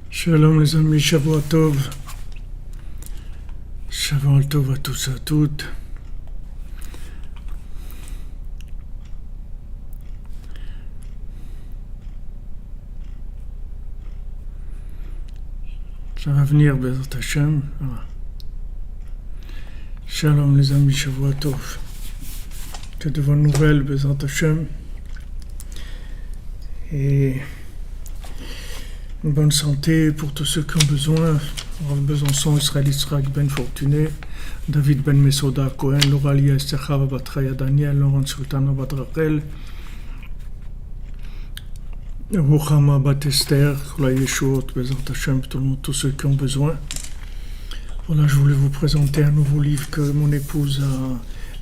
Shalom les amis, Shavua Tov. Shavua Tov à tous et à toutes. Ça va venir, Bezat Hashem. Voilà. Shalom les amis, Shavua Tov. Que de bonnes nouvelles, Bezat Hashem. Et une bonne santé pour tous ceux qui ont besoin. Rav Besançon, Israël Israël Ben Fortuné, David Ben Mesoda Cohen, Loralia Esther Chava Batraya Daniel, Laurent Sultana Bat Rachel, Ruchama Bat Esther, la Yeshuot, Bezat Hashem, tous ceux qui ont besoin. Voilà, je voulais vous présenter un nouveau livre que mon épouse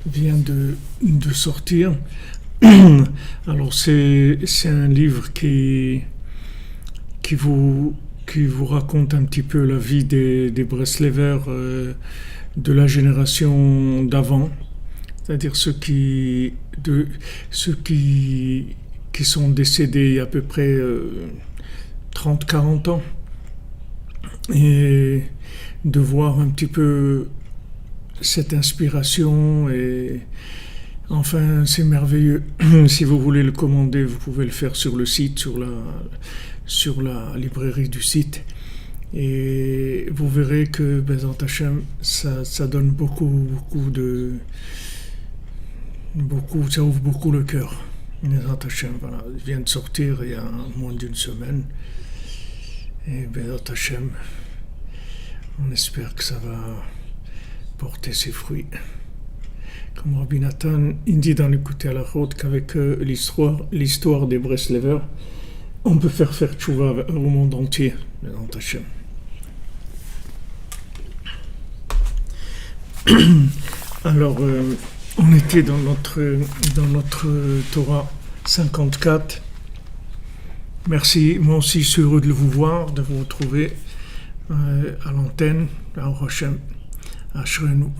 vient de sortir. Alors c'est un livre qui vous raconte un petit peu la vie des Breslevers de la génération d'avant, c'est-à-dire ceux qui sont décédés il y a à peu près 30-40 ans, et de voir un petit peu cette inspiration. Et enfin, c'est merveilleux. Si vous voulez le commander, vous pouvez le faire sur le site, sur la librairie du site, et vous verrez que Bezat Hashem, ça donne ça ouvre beaucoup le cœur. Bezat Hashem, voilà, il vient de sortir il y a moins d'une semaine, et Bezat Hashem, on espère que ça va porter ses fruits. Comme Rabbi Nathan, il dit dans l'écouter à la route qu'avec l'histoire des Breslevers, on peut faire tchouva au monde entier, Bezat Hashem. Alors, on était dans notre Torah 54. Merci, moi aussi, je suis heureux de vous voir, de vous retrouver à l'antenne, à Hashem, à Shrenou.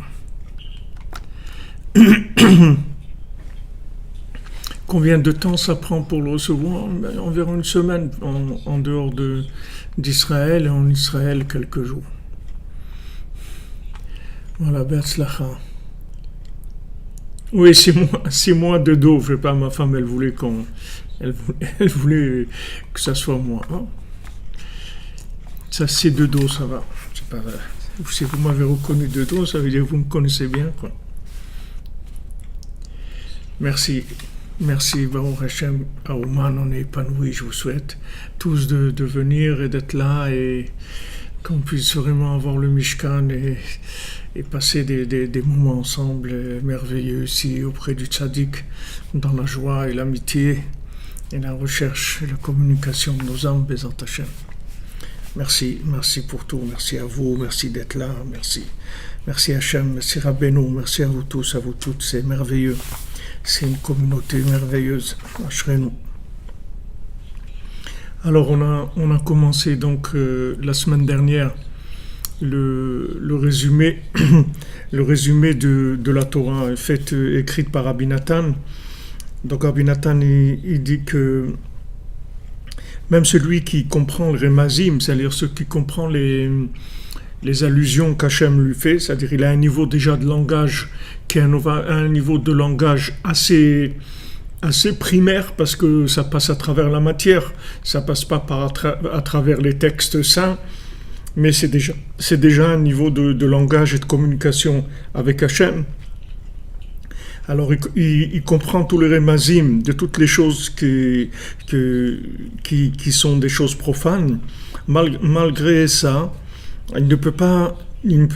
Combien de temps ça prend pour le recevoir? Environ une semaine en dehors d'Israël, et en Israël quelques jours. Voilà, Betzlacha. Oui, 6 mois de dos. Je sais pas, ma femme, elle voulait que ça soit moi. Hein? Ça, c'est de dos, ça va. C'est pas vrai. Si vous m'avez reconnu de dos, ça veut dire que vous me connaissez bien, quoi. Merci, Baruch Hashem, à Ouman, on est épanoui. Je vous souhaite tous de venir et d'être là, et qu'on puisse vraiment avoir le Mishkan et passer des moments ensemble merveilleux ici auprès du Tzaddik, dans la joie et l'amitié et la recherche et la communication de nos âmes, Bezat Hashem. Merci pour tout, merci à vous, merci d'être là, merci Hashem, merci Rabbeinu, merci à vous tous, à vous toutes, c'est merveilleux. C'est une communauté merveilleuse, Ashrenu. Alors on a commencé donc la semaine dernière le résumé de la Torah écrite par Rabbi Nathan. Donc Rabbi Nathan il dit que même celui qui comprend le Remazim, c'est-à-dire ceux qui comprend les allusions qu'Hachem lui fait, c'est-à-dire il a un niveau déjà de langage qui est un niveau de langage assez primaire, parce que ça passe à travers la matière, ça passe pas à travers les textes saints, mais c'est déjà un niveau de langage et de communication avec Hachem. Alors il comprend tous les remazim de toutes les choses qui sont des choses profanes. Malgré ça, il ne peut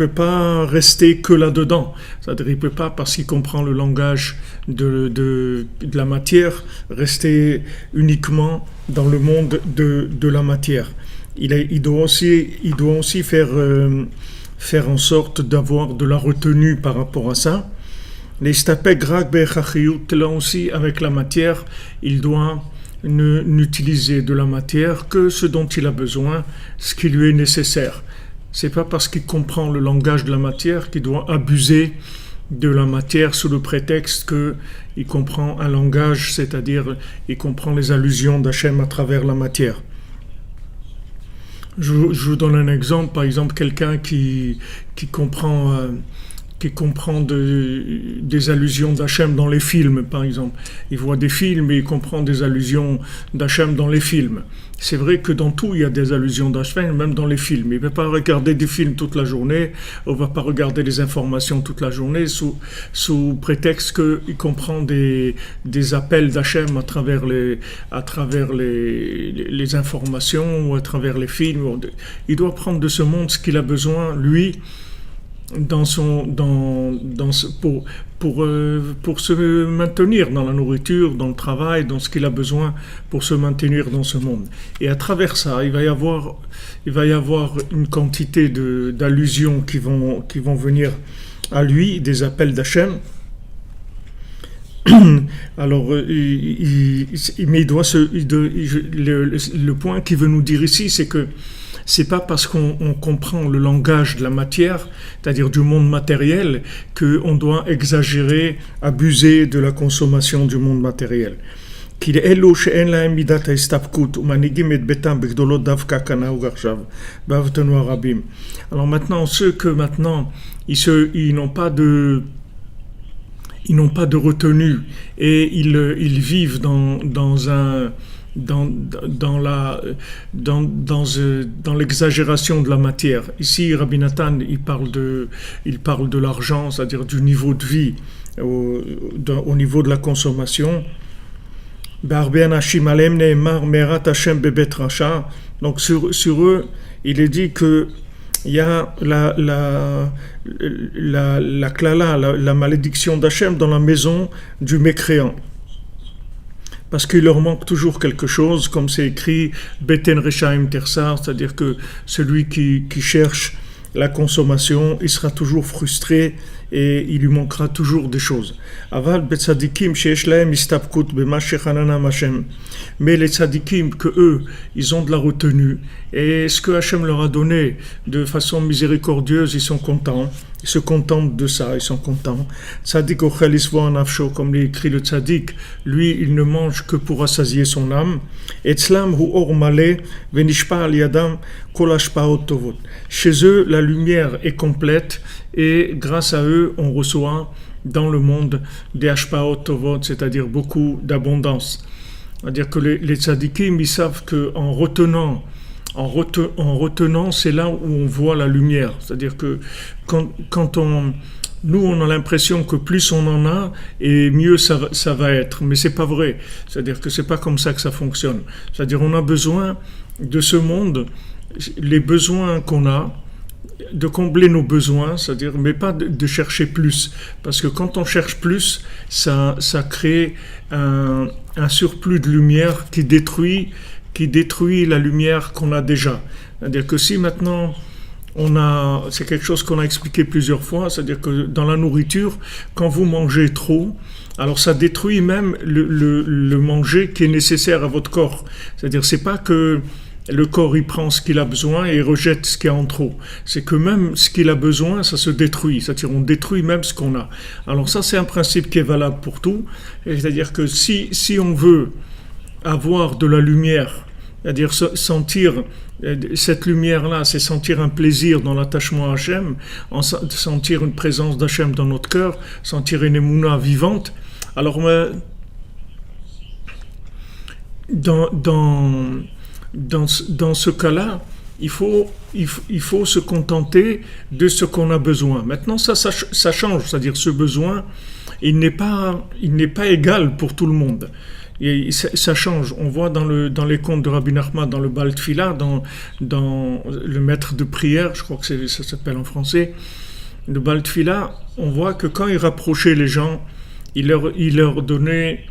pas rester que là-dedans. C'est-à-dire, il ne peut pas, parce qu'il comprend le langage de la matière, rester uniquement dans le monde de la matière. Il doit aussi faire en sorte d'avoir de la retenue par rapport à ça, Les stapek rak be'echachiyut, là aussi, avec la matière, il doit n'utiliser de la matière que ce dont il a besoin, ce qui lui est nécessaire. C'est pas parce qu'il comprend le langage de la matière qu'il doit abuser de la matière sous le prétexte qu'il comprend un langage, c'est-à-dire il comprend les allusions d'Hachem à travers la matière. Je vous donne un exemple, par exemple quelqu'un qui comprend des allusions d'Hachem dans les films, par exemple. Il voit des films et il comprend des allusions d'Hachem dans les films. C'est vrai que dans tout, il y a des allusions d'Hachem, même dans les films. Il ne va pas regarder des films toute la journée, on ne va pas regarder des informations toute la journée sous prétexte qu'il comprend des appels d'Hachem à travers les informations ou à travers les films. Il doit prendre de ce monde ce qu'il a besoin, lui, pour se maintenir dans la nourriture, dans le travail, dans ce qu'il a besoin pour se maintenir dans ce monde. Et à travers ça, il va y avoir une quantité d'allusions qui vont venir à lui, des appels d'Hachem. Alors, mais le point qu'il veut nous dire ici, c'est que c'est pas parce qu'on comprend le langage de la matière, c'est-à-dire du monde matériel, qu'on doit exagérer, abuser de la consommation du monde matériel. Alors maintenant, ceux que maintenant, ils n'ont pas de retenue et ils vivent dans l'exagération de la matière. Ici, Rabbi Nathan, il parle de l'argent, c'est-à-dire du niveau de vie au niveau de la consommation. Donc sur eux, il est dit que il y a la klala, la malédiction d'Hachem dans la maison du mécréant. Parce qu'il leur manque toujours quelque chose, comme c'est écrit Beten Rechaim Tersar, c'est-à-dire que celui qui cherche la consommation, il sera toujours frustré et il lui manquera toujours des choses. Aval betzadikim sheyesh lahem istapkut bema shechananam Hashem. Mais les tzadikim, que eux, ils ont de la retenue, et ce que Hashem leur a donné de façon miséricordieuse, ils sont contents. Ils se contentent de ça, ils sont contents. Tzadik ochel isvo anafsho, comme l'écrit le tzadik, lui, il ne mange que pour rassasier son âme. Etzlam hu or malé, venishpa al yadam kol hashpaot tovot. Chez eux, la lumière est complète, et grâce à eux, on reçoit dans le monde des hashpaot tovot, c'est-à-dire beaucoup d'abondance. C'est-à-dire que les tzadikim, ils savent qu'en retenant, c'est là où on voit la lumière. C'est-à-dire que quand nous, on a l'impression que plus on en a, et mieux ça va être. Mais c'est pas vrai. C'est-à-dire que c'est pas comme ça que ça fonctionne. C'est-à-dire on a besoin de ce monde, les besoins qu'on a, de combler nos besoins, c'est-à-dire, mais pas de chercher plus. Parce que quand on cherche plus, ça crée un surplus de lumière qui détruit la lumière qu'on a déjà. C'est-à-dire que si maintenant c'est quelque chose qu'on a expliqué plusieurs fois, c'est-à-dire que dans la nourriture, quand vous mangez trop, alors ça détruit même le manger qui est nécessaire à votre corps. C'est-à-dire c'est pas que le corps il prend ce qu'il a besoin et il rejette ce qu'il y a en trop. C'est que même ce qu'il a besoin, ça se détruit. C'est-à-dire on détruit même ce qu'on a. Alors ça c'est un principe qui est valable pour tout. C'est-à-dire que si on veut avoir de la lumière, c'est-à-dire sentir cette lumière-là, c'est sentir un plaisir dans l'attachement à Hachem, sentir une présence d'Hachem dans notre cœur, sentir une émouna vivante. Alors dans ce cas-là, il faut se contenter de ce qu'on a besoin. Maintenant, ça change, c'est-à-dire ce besoin, il n'est pas égal pour tout le monde. Et ça change. On voit dans les contes de Rabbi Nachman, dans le Baal Tfila, dans le maître de prière, je crois que ça s'appelle en français, le Baal Tfila, on voit que quand il rapprochait les gens, il leur donnait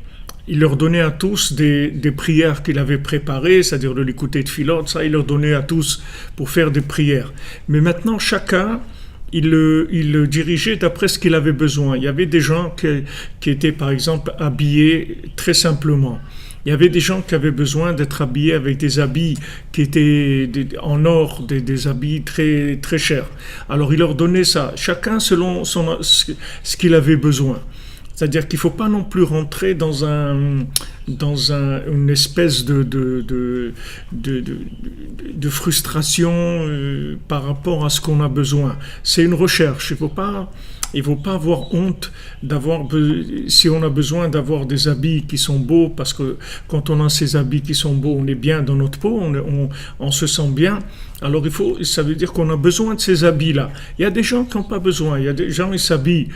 à tous des prières qu'il avait préparées, c'est-à-dire de l'écouter de Philot, ça il leur donnait à tous pour faire des prières. Mais maintenant, chacun, il le dirigeait d'après ce qu'il avait besoin. Il y avait des gens qui étaient, par exemple, habillés très simplement. Il y avait des gens qui avaient besoin d'être habillés avec des habits qui étaient en or, des habits très, très chers. Alors il leur donnait ça, chacun selon ce qu'il avait besoin. C'est-à-dire qu'il ne faut pas non plus rentrer une espèce de frustration par rapport à ce qu'on a besoin. C'est une recherche. Il faut pas avoir honte si on a besoin d'avoir des habits qui sont beaux, parce que quand on a ces habits qui sont beaux, on est bien dans notre peau, on se sent bien. Alors ça veut dire qu'on a besoin de ces habits-là. Il y a des gens qui n'ont pas besoin. Il y a des gens qui s'habillent.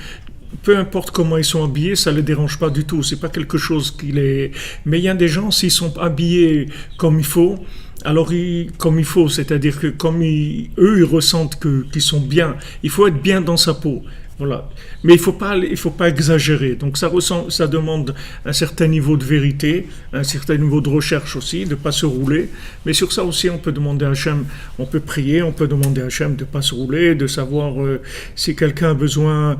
Peu importe comment ils sont habillés, ça ne les dérange pas du tout. C'est pas quelque chose qui les... Mais il y a des gens, s'ils sont habillés comme il faut, alors comme il faut, c'est-à-dire que comme eux, ils ressentent qu'ils sont bien, il faut être bien dans sa peau. Voilà. Mais il faut pas exagérer. Donc ça demande un certain niveau de vérité, un certain niveau de recherche aussi, de ne pas se rouler. Mais sur ça aussi, on peut demander à Hachem, on peut prier, on peut demander à Hachem de ne pas se rouler, de savoir si quelqu'un a besoin,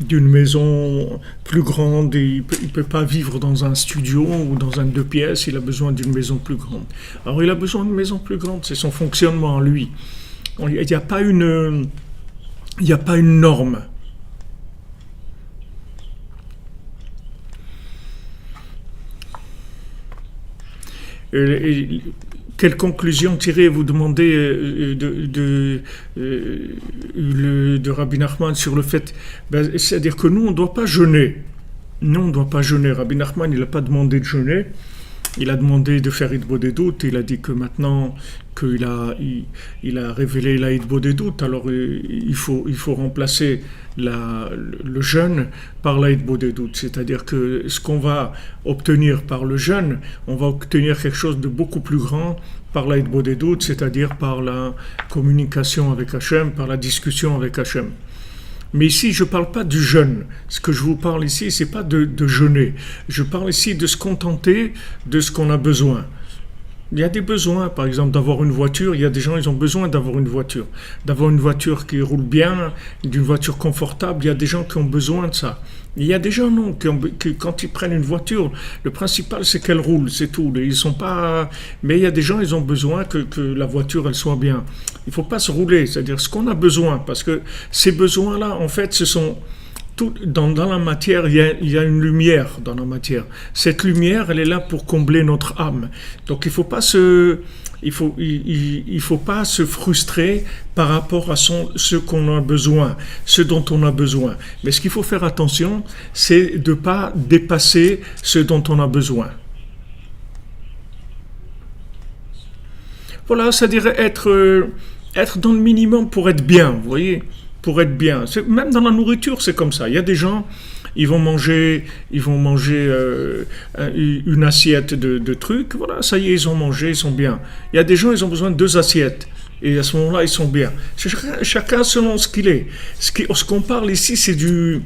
d'une maison plus grande, il peut pas vivre dans un studio ou dans un 2 pièces, il a besoin d'une maison plus grande. Alors il a besoin d'une maison plus grande, c'est son fonctionnement en lui. Il n'y a pas une norme. Quelle conclusion tirer, vous demandez de Rabbi Nachman sur le fait, c'est-à-dire que nous, on ne doit pas jeûner. Nous, on ne doit pas jeûner. Rabbi Nachman, il n'a pas demandé de jeûner. Il a demandé de faire Hitbodedut. Il a dit que maintenant qu'il il a révélé la Hitbodedut, alors il faut remplacer le jeûne par la Hitbodedut. C'est-à-dire que ce qu'on va obtenir par le jeûne, on va obtenir quelque chose de beaucoup plus grand par la Hitbodedut, c'est-à-dire par la communication avec Hachem, par la discussion avec Hachem. Mais ici, je ne parle pas du jeûne. Ce que je vous parle ici, ce n'est pas de jeûner. Je parle ici de se contenter de ce qu'on a besoin. Il y a des besoins, par exemple, d'avoir une voiture. Il y a des gens, ils ont besoin d'avoir une voiture qui roule bien, d'une voiture confortable. Il y a des gens qui ont besoin de ça. Il y a des gens, non, qui quand ils prennent une voiture, le principal, c'est qu'elle roule, c'est tout. Ils sont pas... Mais il y a des gens, ils ont besoin que la voiture, elle soit bien. Il ne faut pas se rouler, c'est-à-dire ce qu'on a besoin, parce que ces besoins-là, en fait, ce sont... Dans la matière, il y a une lumière dans la matière. Cette lumière, elle est là pour combler notre âme. Donc il faut pas se frustrer par rapport à ce qu'on a besoin, ce dont on a besoin. Mais ce qu'il faut faire attention, c'est de ne pas dépasser ce dont on a besoin. Voilà, c'est-à-dire être dans le minimum pour être bien, vous voyez, pour être bien. Même dans la nourriture, c'est comme ça. Il y a des gens, ils vont manger une assiette de trucs, voilà, ça y est, ils ont mangé, ils sont bien. Il y a des gens, ils ont besoin de 2 assiettes. Et à ce moment-là, ils sont bien. Chacun selon ce qu'il est. Ce qu'on parle ici, c'est le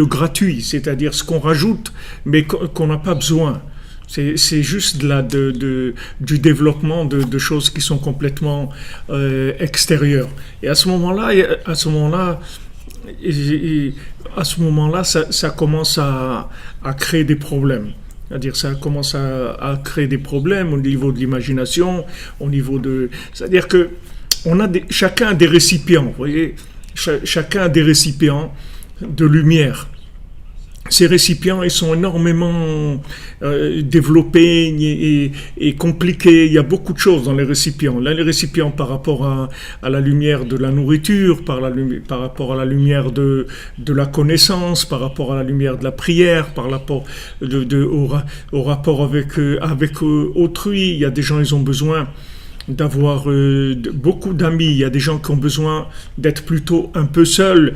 gratuit, c'est-à-dire ce qu'on rajoute, mais qu'on n'a pas besoin. C'est juste du développement de choses qui sont complètement extérieures. Et à ce moment-là, ça commence à créer des problèmes. C'est-à-dire ça commence à créer des problèmes au niveau de l'imagination, c'est-à-dire que chacun a des récipients, vous voyez, chacun a des récipients de lumière. Ces récipients, ils sont énormément développés et compliqués. Il y a beaucoup de choses dans les récipients. Là, les récipients par rapport à la lumière de la nourriture, par rapport à la lumière de la connaissance, par rapport à la lumière de la prière, par rapport au rapport avec autrui. Il y a des gens, ils ont besoin d'avoir beaucoup d'amis. Il y a des gens qui ont besoin d'être plutôt un peu seuls.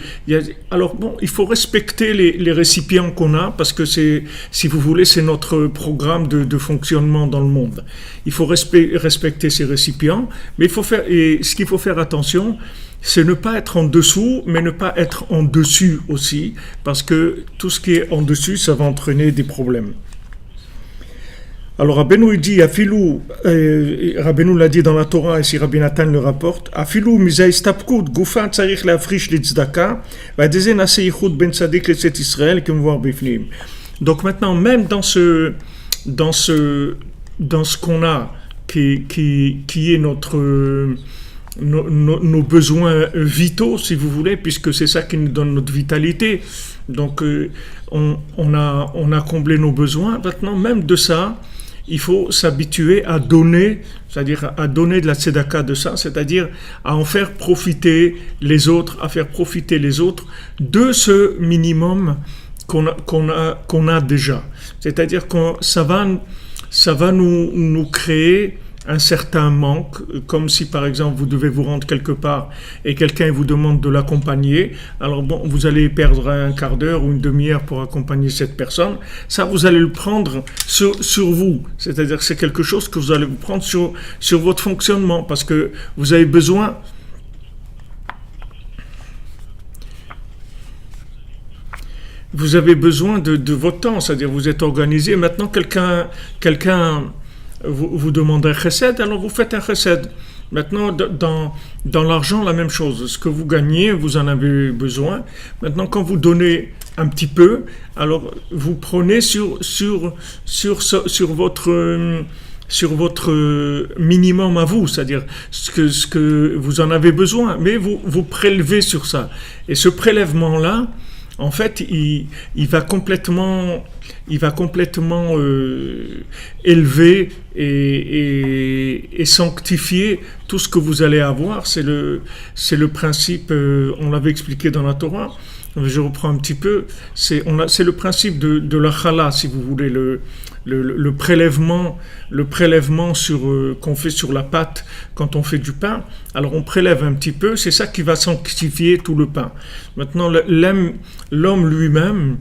Alors bon, il faut respecter les récipients qu'on a, parce que si vous voulez, c'est notre programme de fonctionnement dans le monde. Il faut respecter ces récipients, mais ce qu'il faut faire attention, c'est ne pas être en dessous, mais ne pas être en dessus aussi, parce que tout ce qui est en dessus, ça va entraîner des problèmes. Alors Rabbeinu il dit, Afilou, Rabbeinu l'a dit dans la Torah, et si Rabbi Nathan le rapporte, Afilou mizay stapkut, gufan tzarich leafrish litzdaka, va dezen ase yichud ben tzadik letzet Israël, comme voir bifnim. Donc maintenant, même dans ce qu'on a, qui est nos besoins vitaux, si vous voulez, puisque c'est ça qui nous donne notre vitalité. Donc, on a comblé nos besoins. Maintenant, même de ça, il faut s'habituer à donner, c'est-à-dire à donner de la tzedaka de ça, c'est-à-dire à en faire profiter les autres, à faire profiter les autres de ce minimum qu'on a déjà. C'est-à-dire que ça va nous créer un certain manque, comme si par exemple vous devez vous rendre quelque part et quelqu'un vous demande de l'accompagner, alors bon, vous allez perdre un quart d'heure ou une demi-heure pour accompagner cette personne, ça vous allez le prendre sur vous, c'est-à-dire que c'est quelque chose que vous allez vous prendre sur votre fonctionnement, parce que vous avez besoin de votre temps, c'est-à-dire vous êtes organisé, maintenant quelqu'un vous demandez un chesed, alors vous faites un chesed. Maintenant, dans l'argent, la même chose. Ce que vous gagnez, vous en avez besoin. Maintenant, quand vous donnez un petit peu, alors vous prenez sur votre minimum à vous, c'est-à-dire ce que vous en avez besoin, mais vous prélevez sur ça. Et ce prélèvement-là, en fait, il va complètement élever et sanctifier tout ce que vous allez avoir. C'est le principe, on l'avait expliqué dans la Torah, je reprends un petit peu, c'est le principe de la chala, si vous voulez, le prélèvement qu'on fait sur la pâte quand on fait du pain. Alors on prélève un petit peu, c'est ça qui va sanctifier tout le pain. Maintenant, l'homme lui-même,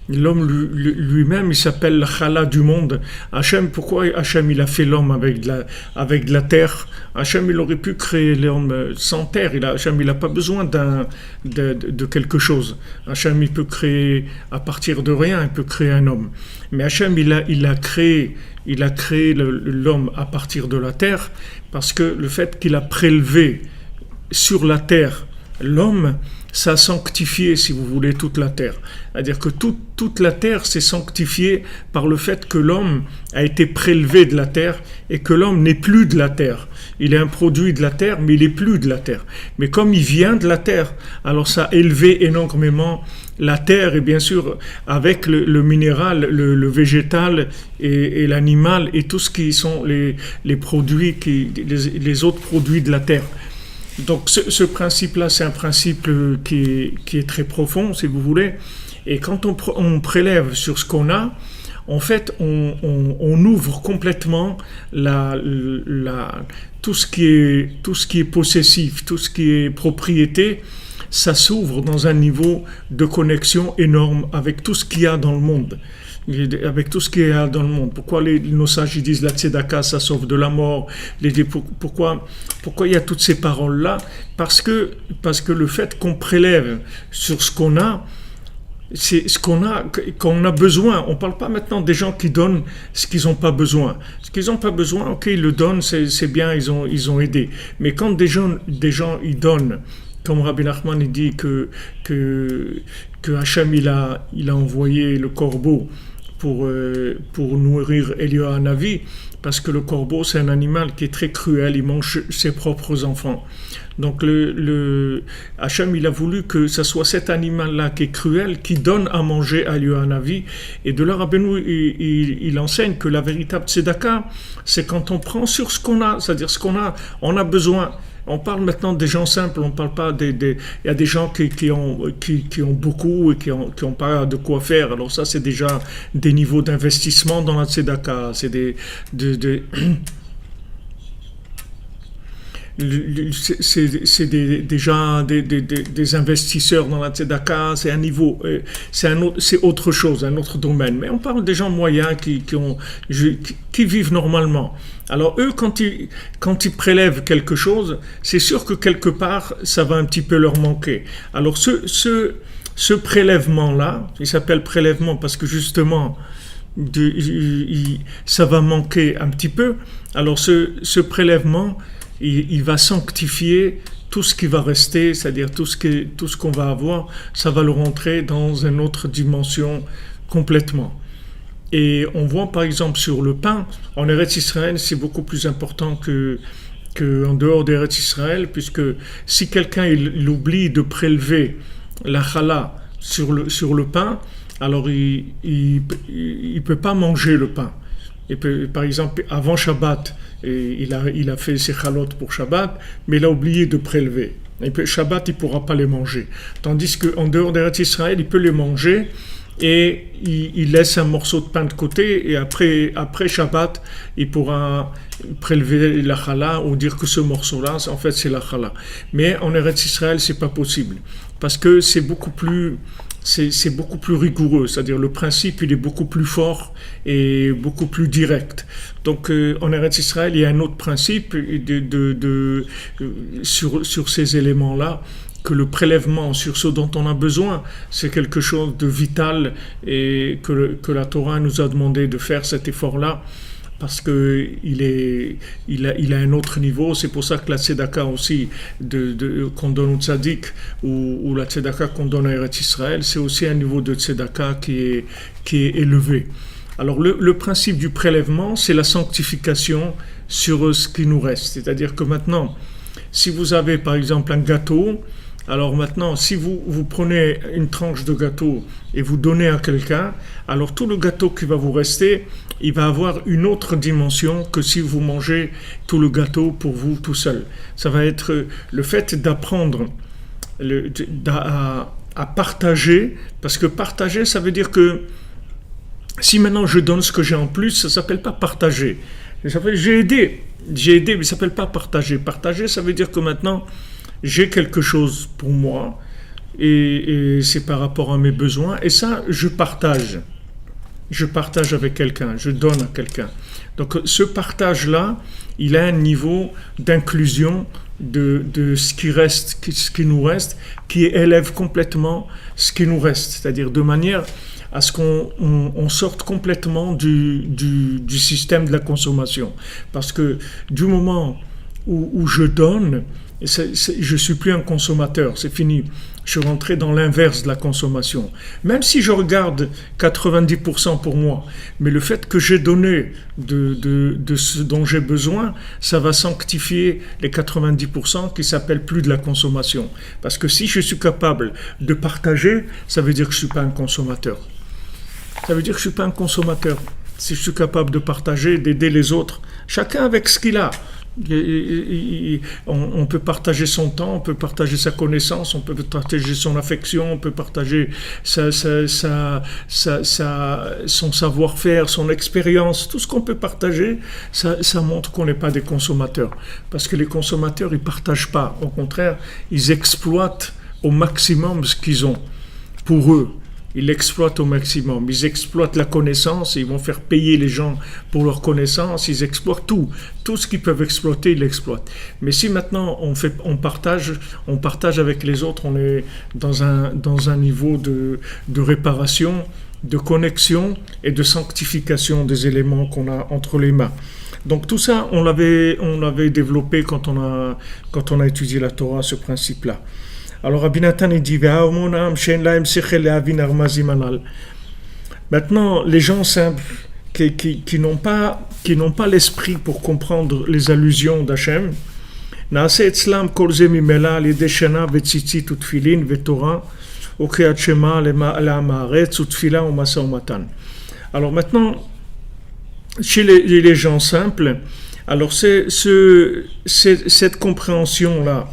il s'appelle la chala du monde. Hachem, pourquoi Hachem il a fait l'homme avec de la terre? Hachem il aurait pu créer l'homme sans terre. Hachem il n'a pas besoin de quelque chose. Hachem il peut créer à partir de rien, il peut créer un homme. Mais Hachem il a créé l'homme à partir de la terre, parce que le fait qu'il a prélevé sur la terre l'homme, ça a sanctifié, si vous voulez, toute la terre. C'est-à-dire que toute la terre s'est sanctifiée par le fait que l'homme a été prélevé de la terre et que l'homme n'est plus de la terre. Il est un produit de la terre, mais il n'est plus de la terre. Mais comme il vient de la terre, alors ça a élevé énormément la terre, et bien sûr, avec le minéral, le végétal et l'animal et tout ce qui sont les produits, les autres produits de la terre. Donc ce principe-là, c'est un principe qui est très profond, si vous voulez. Et quand on prélève sur ce qu'on a, en fait, on ouvre complètement tout ce qui est possessif, tout ce qui est propriété. Ça s'ouvre dans un niveau de connexion énorme avec tout ce qu'il y a dans le monde. Avec tout ce qu'il y a dans le monde. Pourquoi nos sages ils disent la tzedaka, ça sauve de la mort? Pourquoi il y a toutes ces paroles-là? Parce que le fait qu'on prélève sur ce qu'on a, c'est ce qu'on a besoin. On ne parle pas maintenant des gens qui donnent ce qu'ils n'ont pas besoin. Ce qu'ils n'ont pas besoin, ok, ils le donnent, c'est bien, ils ont aidé. Mais quand des gens ils donnent, comme Rabbi Nachman il dit que Hachem il a envoyé le corbeau pour nourrir Eliyahu Hanavi, parce que le corbeau c'est un animal qui est très cruel, il mange ses propres enfants. Donc Hachem il a voulu que ce soit cet animal-là qui est cruel, qui donne à manger à Eliyahu Hanavi. Et de là Rabbeinu il enseigne que la véritable tzedaka, c'est quand on prend sur ce qu'on a, c'est-à-dire ce qu'on a, on a besoin. On parle maintenant des gens simples, on ne parle pas il y a des gens qui ont beaucoup et qui ont pas de quoi faire. Alors ça, c'est déjà des niveaux d'investissement dans la tzedaka. C'est déjà des investisseurs dans la tzedaka, c'est un niveau, c'est autre chose, un autre domaine. Mais on parle des gens moyens qui vivent normalement. Alors eux, quand ils prélèvent quelque chose, c'est sûr que quelque part, ça va un petit peu leur manquer. Alors ce prélèvement-là, il s'appelle prélèvement parce que justement, ça va manquer un petit peu. Alors ce prélèvement, il va sanctifier tout ce qui va rester, c'est-à-dire tout ce qu'on va avoir, ça va le rentrer dans une autre dimension complètement. Et on voit par exemple sur le pain, en Eretz Israël, c'est beaucoup plus important qu'en dehors d'Eretz Israël, puisque si quelqu'un il oublie de prélever la challah sur le pain, alors il peut pas manger le pain. Et par exemple, avant Shabbat, il a fait ses chalotes pour Shabbat, mais il a oublié de prélever. Et puis, Shabbat, il ne pourra pas les manger. Tandis qu'en dehors d'Eretz Israël, il peut les manger et il laisse un morceau de pain de côté et après Shabbat, il pourra prélever la challah ou dire que ce morceau-là, en fait, c'est la challah. Mais en Eretz Israël, c'est pas possible parce que c'est beaucoup plus rigoureux, c'est-à-dire le principe il est beaucoup plus fort et beaucoup plus direct. Donc en Eretz Israël, il y a un autre principe sur ces éléments-là, que le prélèvement sur ce dont on a besoin, c'est quelque chose de vital et que la Torah nous a demandé de faire cet effort-là parce que il a un autre niveau. C'est pour ça que la tzedaka aussi qu'on donne au tzaddik ou la tzedaka qu'on donne à Eretz Israël, c'est aussi un niveau de tzedaka qui est élevé. Alors le principe du prélèvement, c'est la sanctification sur ce qui nous reste. C'est-à-dire que maintenant, si vous avez par exemple un gâteau, alors maintenant, si vous prenez une tranche de gâteau et vous donnez à quelqu'un, alors tout le gâteau qui va vous rester, il va avoir une autre dimension que si vous mangez tout le gâteau pour vous tout seul. Ça va être le fait d'apprendre à partager, parce que partager, ça veut dire que si maintenant je donne ce que j'ai en plus, ça ne s'appelle pas partager. Ça s'appelle j'ai aidé, mais ça ne s'appelle pas partager. Partager, ça veut dire que maintenant, j'ai quelque chose pour moi et c'est par rapport à mes besoins et ça, je partage avec quelqu'un, je donne à quelqu'un. Donc ce partage-là, il a un niveau d'inclusion de ce qui reste, ce qui nous reste, qui élève complètement ce qui nous reste, c'est-à-dire de manière à ce qu'on sorte complètement du système de la consommation. Parce que du moment où je donne, je ne suis plus un consommateur, c'est fini. Je suis rentré dans l'inverse de la consommation. Même si je regarde 90% pour moi, mais le fait que j'ai donné de ce dont j'ai besoin, ça va sanctifier les 90% qui s'appellent plus de la consommation. Parce que si je suis capable de partager, ça veut dire que je ne suis pas un consommateur. Ça veut dire que je ne suis pas un consommateur. Si je suis capable de partager, d'aider les autres, chacun avec ce qu'il a. On peut partager son temps, on peut partager sa connaissance, on peut partager son affection, on peut partager son savoir-faire, son expérience. Tout ce qu'on peut partager, ça montre qu'on n'est pas des consommateurs. Parce que les consommateurs, ils ne partagent pas. Au contraire, ils exploitent au maximum ce qu'ils ont pour eux. Ils l'exploitent au maximum. Ils exploitent la connaissance, ils vont faire payer les gens pour leur connaissance, ils exploitent tout. Tout ce qu'ils peuvent exploiter, ils l'exploitent. Mais si maintenant on partage avec les autres, on est dans un niveau de réparation, de connexion et de sanctification des éléments qu'on a entre les mains. Donc tout ça, on l'avait développé quand on a étudié la Torah, ce principe-là. Alors Rabbi Nathan il dit maintenant les gens simples qui n'ont pas l'esprit pour comprendre les allusions d'Hachem, alors maintenant chez les gens simples, alors c'est cette compréhension là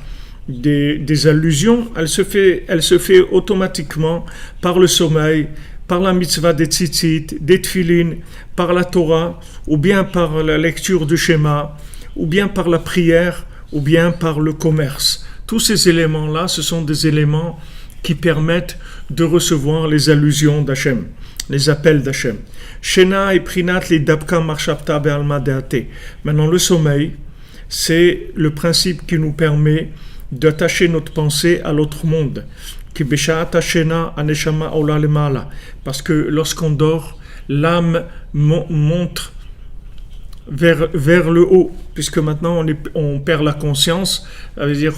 des allusions, elle se fait automatiquement par le sommeil, par la mitzvah des tzitzit, des tfilin, par la Torah, ou bien par la lecture du schéma, ou bien par la prière, ou bien par le commerce. Tous ces éléments-là, ce sont des éléments qui permettent de recevoir les allusions d'Hachem, les appels d'Hachem. Shena et prinat li dabka marshapta be'alma deate. Maintenant, le sommeil, c'est le principe qui nous permet d'attacher notre pensée à l'autre monde. Parce que lorsqu'on dort, l'âme monte vers le haut, puisque maintenant on perd la conscience, ça veut dire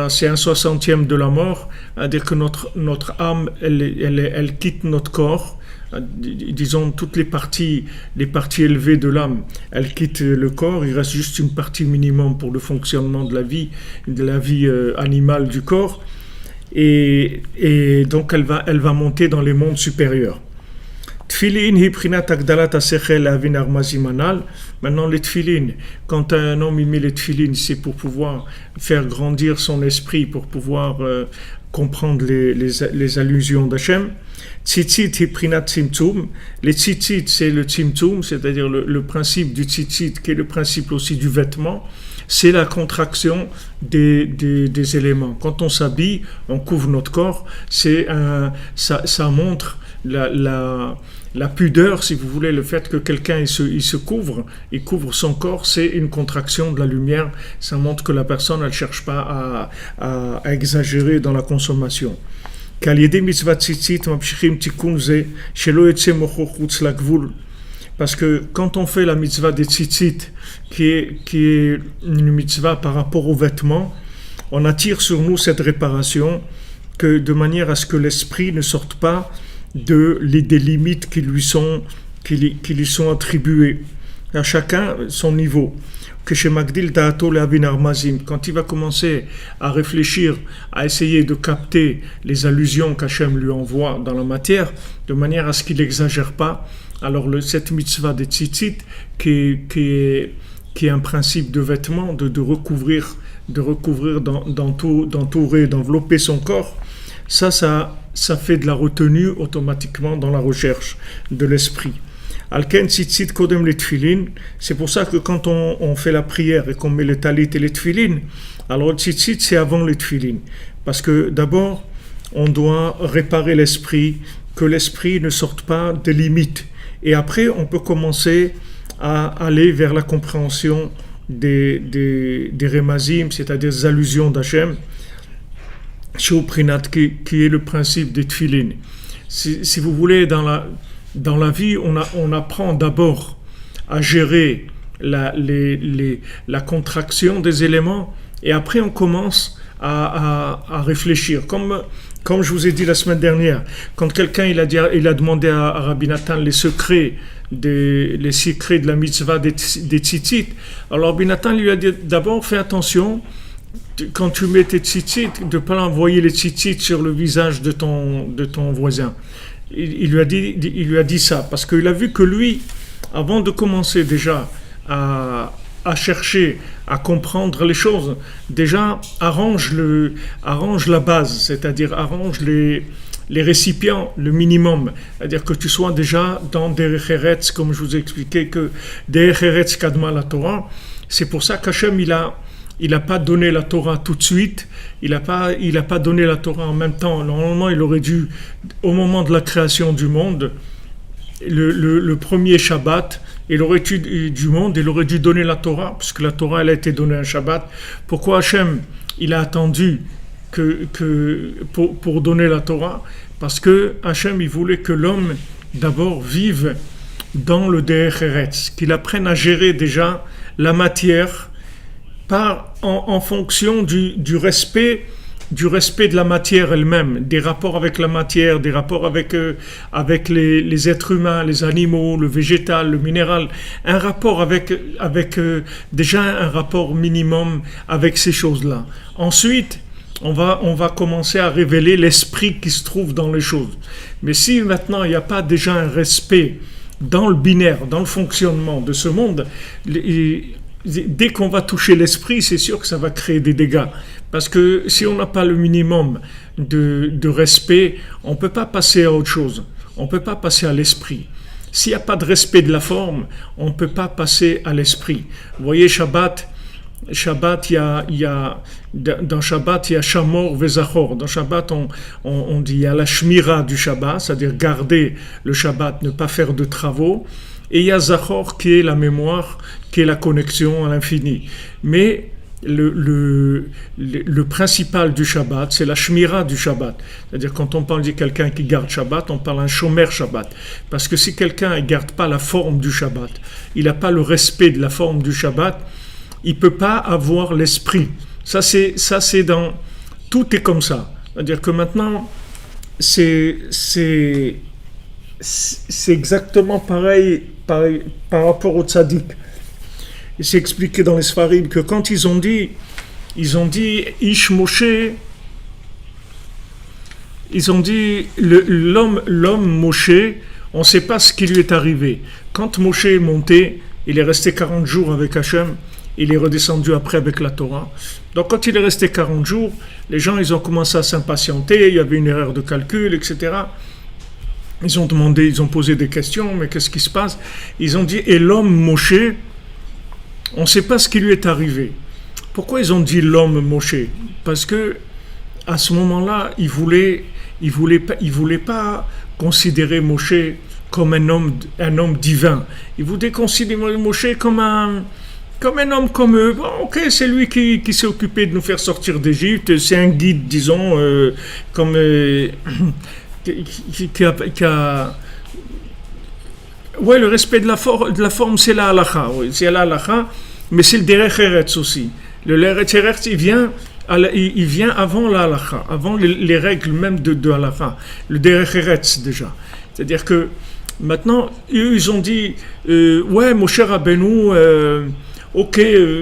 c'est un soixantième de la mort, c'est-à-dire que notre âme, elle quitte notre corps, disons toutes les parties élevées de l'âme, elle quitte le corps, il reste juste une partie minimum pour le fonctionnement de la vie animale du corps, et donc elle va monter dans les mondes supérieurs. Tfilin hiprinat agdalat asechel avin armazim anal. Maintenant les tfilin, quand un homme il met les tfilin, c'est pour pouvoir faire grandir son esprit, pour pouvoir comprendre les allusions d'Hachem. Tzitzit hiprinat tzimtzum. Les tzitzit c'est le tzimtzum, c'est-à-dire le principe du tzitzit qui est le principe aussi du vêtement. C'est la contraction des éléments. Quand on s'habille, on couvre notre corps. Ça montre la pudeur, si vous voulez, le fait que quelqu'un il se couvre, il couvre son corps, c'est une contraction de la lumière. Ça montre que la personne elle cherche pas à exagérer dans la consommation. Parce que quand on fait la mitzvah des tzitzit, qui est une mitzvah par rapport aux vêtements, on attire sur nous cette réparation, que de manière à ce que l'esprit ne sorte pas des limites qui lui sont attribuées. À chacun son niveau. Que chez Magdil Da'ato Le'avin Armazim, quand il va commencer à réfléchir, à essayer de capter les allusions qu'Hachem lui envoie dans la matière, de manière à ce qu'il n'exagère pas, alors cette mitzvah des tzitzit, qui est un principe de vêtement, de recouvrir, d'entourer, d'envelopper son corps, ça fait de la retenue automatiquement dans la recherche de l'esprit. Alken tzitzit kodem les tfilin, c'est pour ça que quand on fait la prière et qu'on met le talit et les tfilin, alors le tzitzit c'est avant les tfilin, parce que d'abord on doit réparer l'esprit, que l'esprit ne sorte pas des limites, et après on peut commencer à aller vers la compréhension des remazim, c'est-à-dire des allusions d'Hachem, Shoprinat, qui est le principe des tfilin. Si vous voulez, dans la vie, on apprend d'abord à gérer la contraction des éléments, et après on commence à réfléchir. Comme je vous ai dit la semaine dernière, quand quelqu'un il a demandé à Rabbi Nathan les secrets de la mitzvah des tzitzit, alors Rabbi Nathan lui a dit d'abord fais attention quand tu mets tes tzitzit de ne pas envoyer les tzitzit sur le visage de ton voisin. Il lui a dit ça parce qu'il a vu que lui, avant de commencer déjà à chercher à comprendre les choses, déjà arrange la base, c'est-à-dire arrange les récipients, le minimum, c'est-à-dire que tu sois déjà dans Derech Eretz, comme je vous ai expliqué que Derech Eretz Kadma la Torah. C'est pour ça qu'Hachem il n'a pas donné la Torah tout de suite, il n'a pas donné la Torah en même temps. Normalement, il aurait dû, au moment de la création du monde, le premier Shabbat, il aurait dû donner la Torah, puisque la Torah elle a été donnée un Shabbat. Pourquoi Hachem il a attendu pour donner la Torah? Parce que Hachem il voulait que l'homme d'abord vive dans le Derech Eretz, qu'il apprenne à gérer déjà la matière en fonction du respect de la matière elle-même, des rapports avec la matière, des rapports avec les êtres humains, les animaux, le végétal, le minéral, un rapport déjà un rapport minimum avec ces choses-là. Ensuite, on va commencer à révéler l'esprit qui se trouve dans les choses. Mais si maintenant il n'y a pas déjà un respect dans le binaire, dans le fonctionnement de ce monde, dès qu'on va toucher l'esprit, c'est sûr que ça va créer des dégâts. Parce que si on n'a pas le minimum de respect, on ne peut pas passer à autre chose. On ne peut pas passer à l'esprit. S'il n'y a pas de respect de la forme, on ne peut pas passer à l'esprit. Vous voyez, Shabbat, dans Shabbat, il y a Shamor Vezachor. Dans Shabbat, on dit il y a la Shmira du Shabbat, c'est-à-dire garder le Shabbat, ne pas faire de travaux. Et il y a Zachor qui est la mémoire, qui est la connexion à l'infini. Mais le principal du Shabbat, c'est la shmira du Shabbat. C'est-à-dire quand on parle de quelqu'un qui garde Shabbat, on parle d'un shomer Shabbat. Parce que si quelqu'un ne garde pas la forme du Shabbat, il n'a pas le respect de la forme du Shabbat, il ne peut pas avoir l'esprit. Ça c'est dans... Tout est comme ça. C'est-à-dire que maintenant, c'est exactement pareil par rapport au tzaddik. Il s'est expliqué dans les Sfarim que quand ils ont dit Ish Moshe, ils ont dit l'homme Moshe, on ne sait pas ce qui lui est arrivé. Quand Moshe est monté, il est resté 40 jours avec Hachem, il est redescendu après avec la Torah. Donc quand il est resté 40 jours, les gens ils ont commencé à s'impatienter, il y avait une erreur de calcul, etc. Ils ont posé des questions, mais qu'est-ce qui se passe? Ils ont dit, et l'homme Moshe, on ne sait pas ce qui lui est arrivé. Pourquoi ils ont dit l'homme Moshe? Parce que à ce moment-là, ils voulaient pas considérer Moshe comme un homme divin. Ils voulaient considérer Moshe comme un homme comme eux. Bon, ok, c'est lui qui s'est occupé de nous faire sortir d'Égypte. C'est un guide, disons, comme qui a ouais, le respect de la forme, c'est la halakha. Oui, c'est la halakha, mais c'est le derech eretz aussi. Le derech eretz, il vient avant la halakha, avant les règles même de halakha. Le derech eretz déjà. C'est-à-dire que maintenant, eux, ils ont dit, ouais, Moshe Rabbeinu,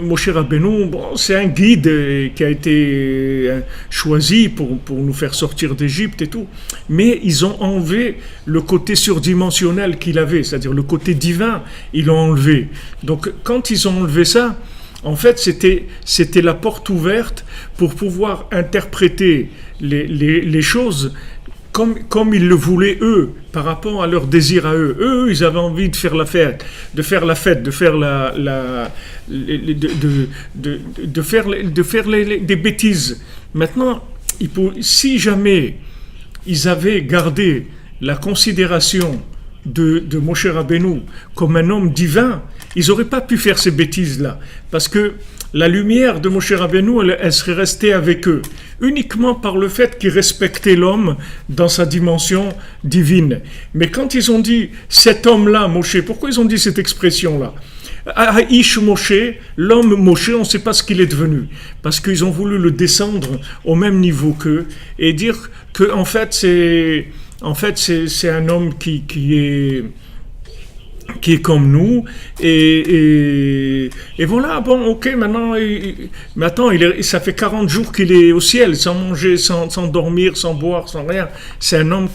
Moshe Rabbeinu, bon, c'est un guide qui a été choisi pour nous faire sortir d'Égypte et tout. Mais ils ont enlevé le côté surdimensionnel qu'il avait, c'est-à-dire le côté divin, ils l'ont enlevé. Donc quand ils ont enlevé ça, en fait, c'était la porte ouverte pour pouvoir interpréter les choses comme ils le voulaient eux, par rapport à leur désir à eux. Eux, ils avaient envie de faire la fête, de faire des bêtises. Maintenant, si jamais ils avaient gardé la considération de Moshe Rabbeinu comme un homme divin, ils n'auraient pas pu faire ces bêtises-là. Parce que la lumière de Moshe Rabbeinu, elle serait restée avec eux, uniquement par le fait qu'ils respectaient l'homme dans sa dimension divine. Mais quand ils ont dit cet homme-là, Moshe, pourquoi ils ont dit cette expression-là? Ish Moshe, l'homme Moshe, on ne sait pas ce qu'il est devenu, parce qu'ils ont voulu le descendre au même niveau qu'eux et dire que en fait c'est un homme qui est comme nous, et voilà, bon, ok, maintenant, ça fait 40 jours qu'il est au ciel, sans manger, sans dormir, sans boire, sans rien. C'est un homme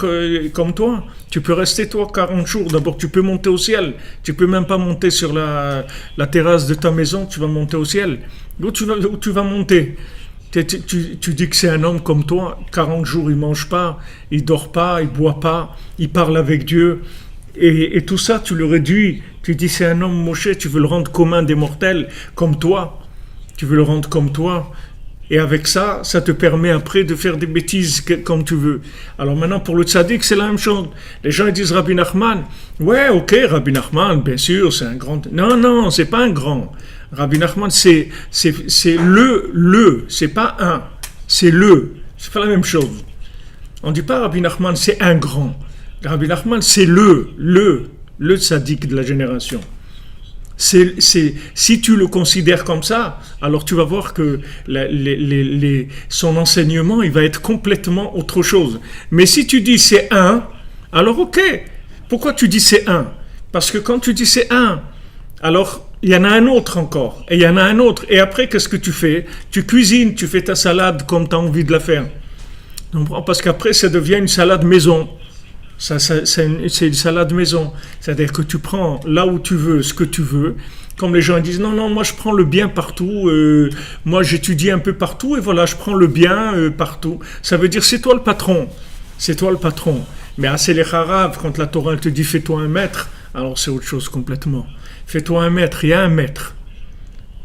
comme toi. Tu peux rester, toi, 40 jours. D'abord, tu peux monter au ciel. Tu peux même pas monter sur la terrasse de ta maison, tu vas monter au ciel. Où tu vas monter? Tu dis que c'est un homme comme toi, 40 jours, il mange pas, il dort pas, il boit pas, il parle avec Dieu. Et tout ça, tu le réduis. Tu dis, c'est un homme Moshe, tu veux le rendre commun des mortels, comme toi. Tu veux le rendre comme toi. Et avec ça, ça te permet après de faire des bêtises comme tu veux. Alors maintenant, pour le tzaddik, c'est la même chose. Les gens ils disent Rabbi Nachman. Ouais, ok, Rabbi Nachman, bien sûr, c'est un grand... Non, c'est pas un grand. Rabbi Nachman, c'est c'est pas un. C'est pas la même chose. On dit pas Rabbi Nachman, c'est un grand. Rabbi Nachman, c'est le tzaddik de la génération. Si tu le considères comme ça, alors tu vas voir que son enseignement, il va être complètement autre chose. Mais si tu dis c'est un, alors ok. Pourquoi tu dis c'est un? Parce que quand tu dis c'est un, alors il y en a un autre encore, et il y en a un autre. Et après, qu'est-ce que tu fais? Tu cuisines, tu fais ta salade comme tu as envie de la faire. Parce qu'après, ça devient une salade maison. C'est une salade maison. C'est-à-dire que tu prends là où tu veux, ce que tu veux. Comme les gens disent, non, moi je prends le bien partout. Moi j'étudie un peu partout et voilà, je prends le bien partout. Ça veut dire, c'est toi le patron. C'est toi le patron. Mais à Selech Harav, quand la Torah elle te dit, fais-toi un maître, alors c'est autre chose complètement. Fais-toi un maître, il y a un maître.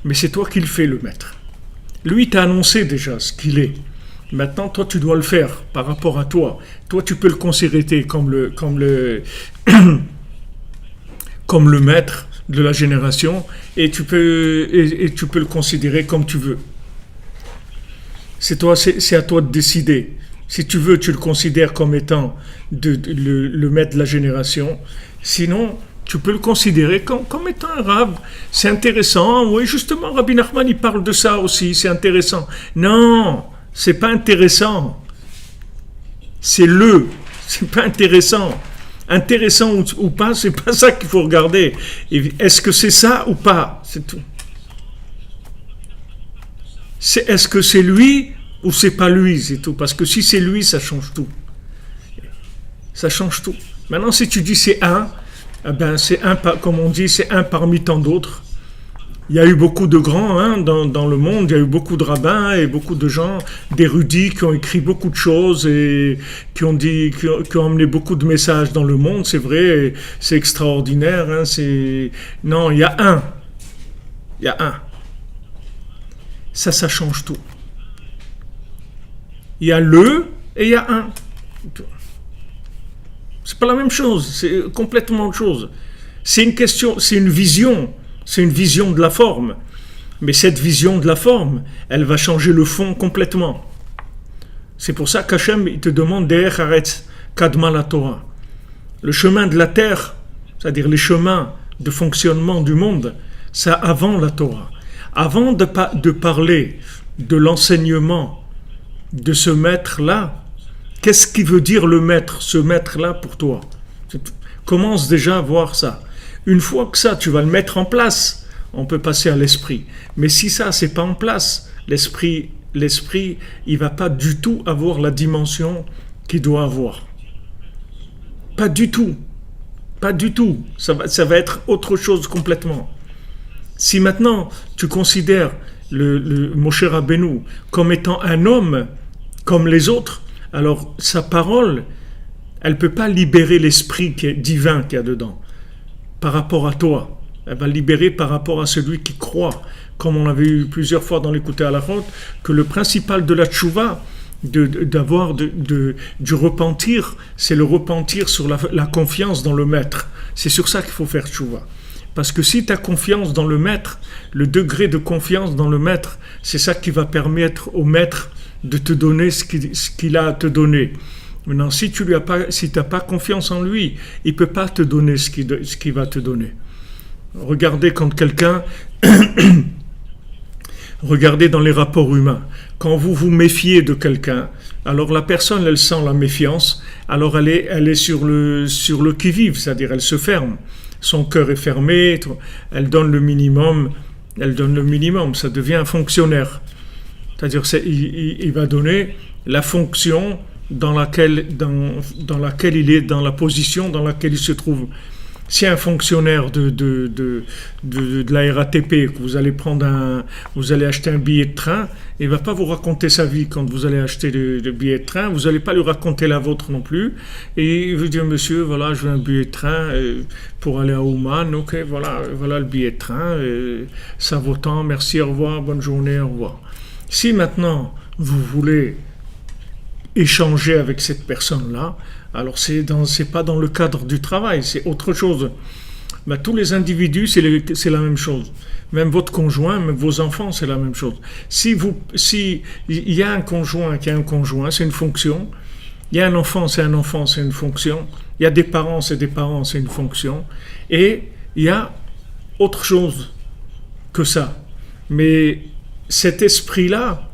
Mais c'est toi qui le fais, le maître. Lui t'a annoncé déjà ce qu'il est. Maintenant, toi, tu dois le faire par rapport à toi. Toi, tu peux le considérer comme le maître, de la génération, et tu peux le considérer comme tu veux. C'est à toi de décider. Si tu veux, tu le considères comme étant le maître de la génération. Sinon, tu peux le considérer comme étant un rave. C'est intéressant. Oui, justement, Rabbi Nachman, il parle de ça aussi. C'est intéressant. Non, c'est pas intéressant. C'est pas intéressant. Intéressant ou pas, c'est pas ça qu'il faut regarder. Est-ce que c'est ça ou pas? C'est tout. Est-ce que c'est lui ou c'est pas lui? C'est tout. Parce que si c'est lui, ça change tout. Ça change tout. Maintenant, si tu dis c'est un, eh ben c'est un, comme on dit, c'est un parmi tant d'autres. Il y a eu beaucoup de grands dans le monde, il y a eu beaucoup de rabbins et beaucoup de gens, d'érudits qui ont écrit beaucoup de choses et qui ont amené beaucoup de messages dans le monde. C'est vrai, c'est extraordinaire. Non, il y a un. Il y a un. Ça change tout. Il y a le et il y a un. C'est pas la même chose, c'est complètement autre chose. C'est une question, c'est une vision de la forme. Mais cette vision de la forme, elle va changer le fond complètement. C'est pour ça qu'Hachem, il te demande Derech Haaretz Kadma la Torah. Le chemin de la terre, c'est-à-dire les chemins de fonctionnement du monde, ça avant la Torah. Avant de parler de l'enseignement de ce maître-là, qu'est-ce qui veut dire le maître, ce maître-là pour toi? Commence déjà à voir ça. Une fois que ça, tu vas le mettre en place, on peut passer à l'esprit. Mais si ça, c'est pas en place, l'esprit, il va pas du tout avoir la dimension qu'il doit avoir. Pas du tout. Pas du tout. Ça va être autre chose complètement. Si maintenant, tu considères le Moshe Rabbeinu comme étant un homme, comme les autres, alors sa parole, elle ne peut pas libérer l'esprit divin qu'il y a dedans par rapport à toi. Elle va libérer par rapport à celui qui croit, comme on avait eu plusieurs fois dans l'écouter à la route, que le principal de la tchouva, du repentir, c'est le repentir sur la confiance dans le maître. C'est sur ça qu'il faut faire tchouva. Parce que si tu as confiance dans le maître, le degré de confiance dans le maître, c'est ça qui va permettre au maître de te donner ce qu'il a à te donner. Maintenant, si tu n'as pas confiance en lui, il ne peut pas te donner ce qu'il va te donner. Regardez quand quelqu'un... Regardez dans les rapports humains. Quand vous vous méfiez de quelqu'un, alors la personne, elle sent la méfiance, alors elle est sur le qui-vive, c'est-à-dire elle se ferme. Son cœur est fermé, elle donne le minimum, ça devient un fonctionnaire. C'est-à-dire il va donner la fonction dans laquelle il est, dans la position dans laquelle il se trouve. Si un fonctionnaire de la RATP, que vous allez acheter un billet de train, il ne va pas vous raconter sa vie quand vous allez acheter le billet de train, vous n'allez pas lui raconter la vôtre non plus, et il veut dire, monsieur, voilà, je veux un billet de train pour aller à Ouman, ok, voilà le billet de train, ça vaut tant, merci, au revoir, bonne journée, au revoir. Si maintenant, vous voulez échanger avec cette personne-là, alors c'est pas dans le cadre du travail, c'est autre chose. Mais tous les individus, c'est la même chose. Même votre conjoint, même vos enfants, c'est la même chose. Si il y a un conjoint qui a un conjoint, c'est une fonction. Il y a un enfant, c'est une fonction. Il y a des parents, c'est une fonction. Et il y a autre chose que ça. Mais cet esprit-là,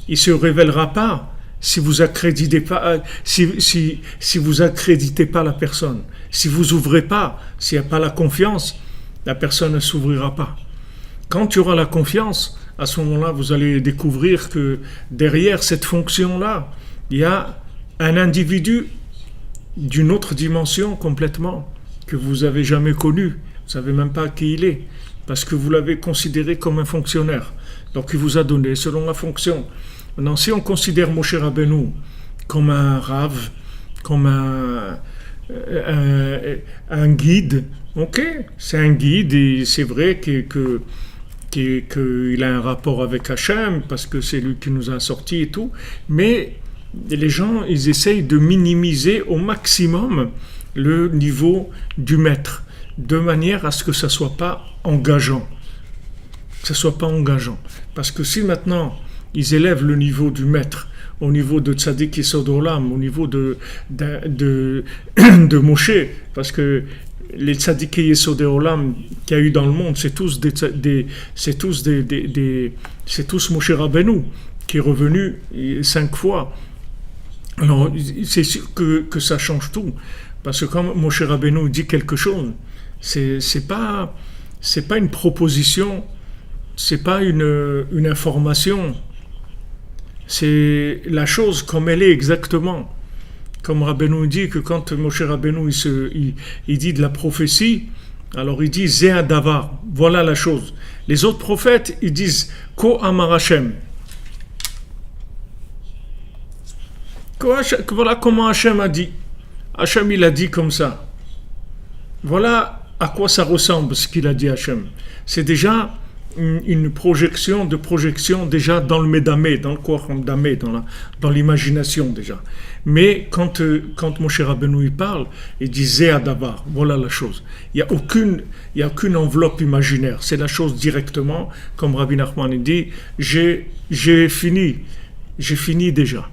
il se révélera pas si vous accréditez pas, si vous accréditez pas la personne, si vous ouvrez pas, s'il n'y a pas la confiance, la personne ne s'ouvrira pas. Quand tu auras la confiance, à ce moment-là, vous allez découvrir que derrière cette fonction-là, il y a un individu d'une autre dimension complètement que vous avez jamais connu. Vous savez même pas qui il est, parce que vous l'avez considéré comme un fonctionnaire. Donc il vous a donné selon la fonction. Maintenant, si on considère Moshe Rabbeinu comme un rave, comme un guide, ok, c'est un guide et c'est vrai qu'il a un rapport avec Hachem parce que c'est lui qui nous a sortis et tout, mais les gens, ils essayent de minimiser au maximum le niveau du maître. de manière à ce que ça ne soit pas engageant. Que ça soit pas engageant. Parce que si maintenant ils élèvent le niveau du maître, au niveau de Tzadik Yesod Olam, au niveau de Moshe, parce que les Tzadik Yesod Olam qu'il y a eu dans le monde, c'est tous c'est tous Moshe Rabbeinu qui est revenu 5 fois. Alors c'est sûr que ça change tout, parce que quand Moshe Rabbeinu dit quelque chose, c'est pas une proposition, c'est pas une information. C'est la chose comme elle est exactement. Comme Rabbeinu dit que quand Moshe Rabbeinu il dit de la prophétie, alors il dit Zé Davar, voilà la chose. Les autres prophètes, ils disent Ko Amar Hashem. Voilà comment Hashem a dit. Hashem il a dit comme ça. Voilà à quoi ça ressemble ce qu'il a dit Hashem. C'est déjà une projection déjà dans le Médamé, dans le corps Damé, dans l'imagination déjà. Mais quand Moshe Rabbeinu il parle, il dit Zé Davar, voilà la chose. Il n'y a aucune enveloppe imaginaire, c'est la chose directement, comme Rabbi Nachman il dit, j'ai fini déjà.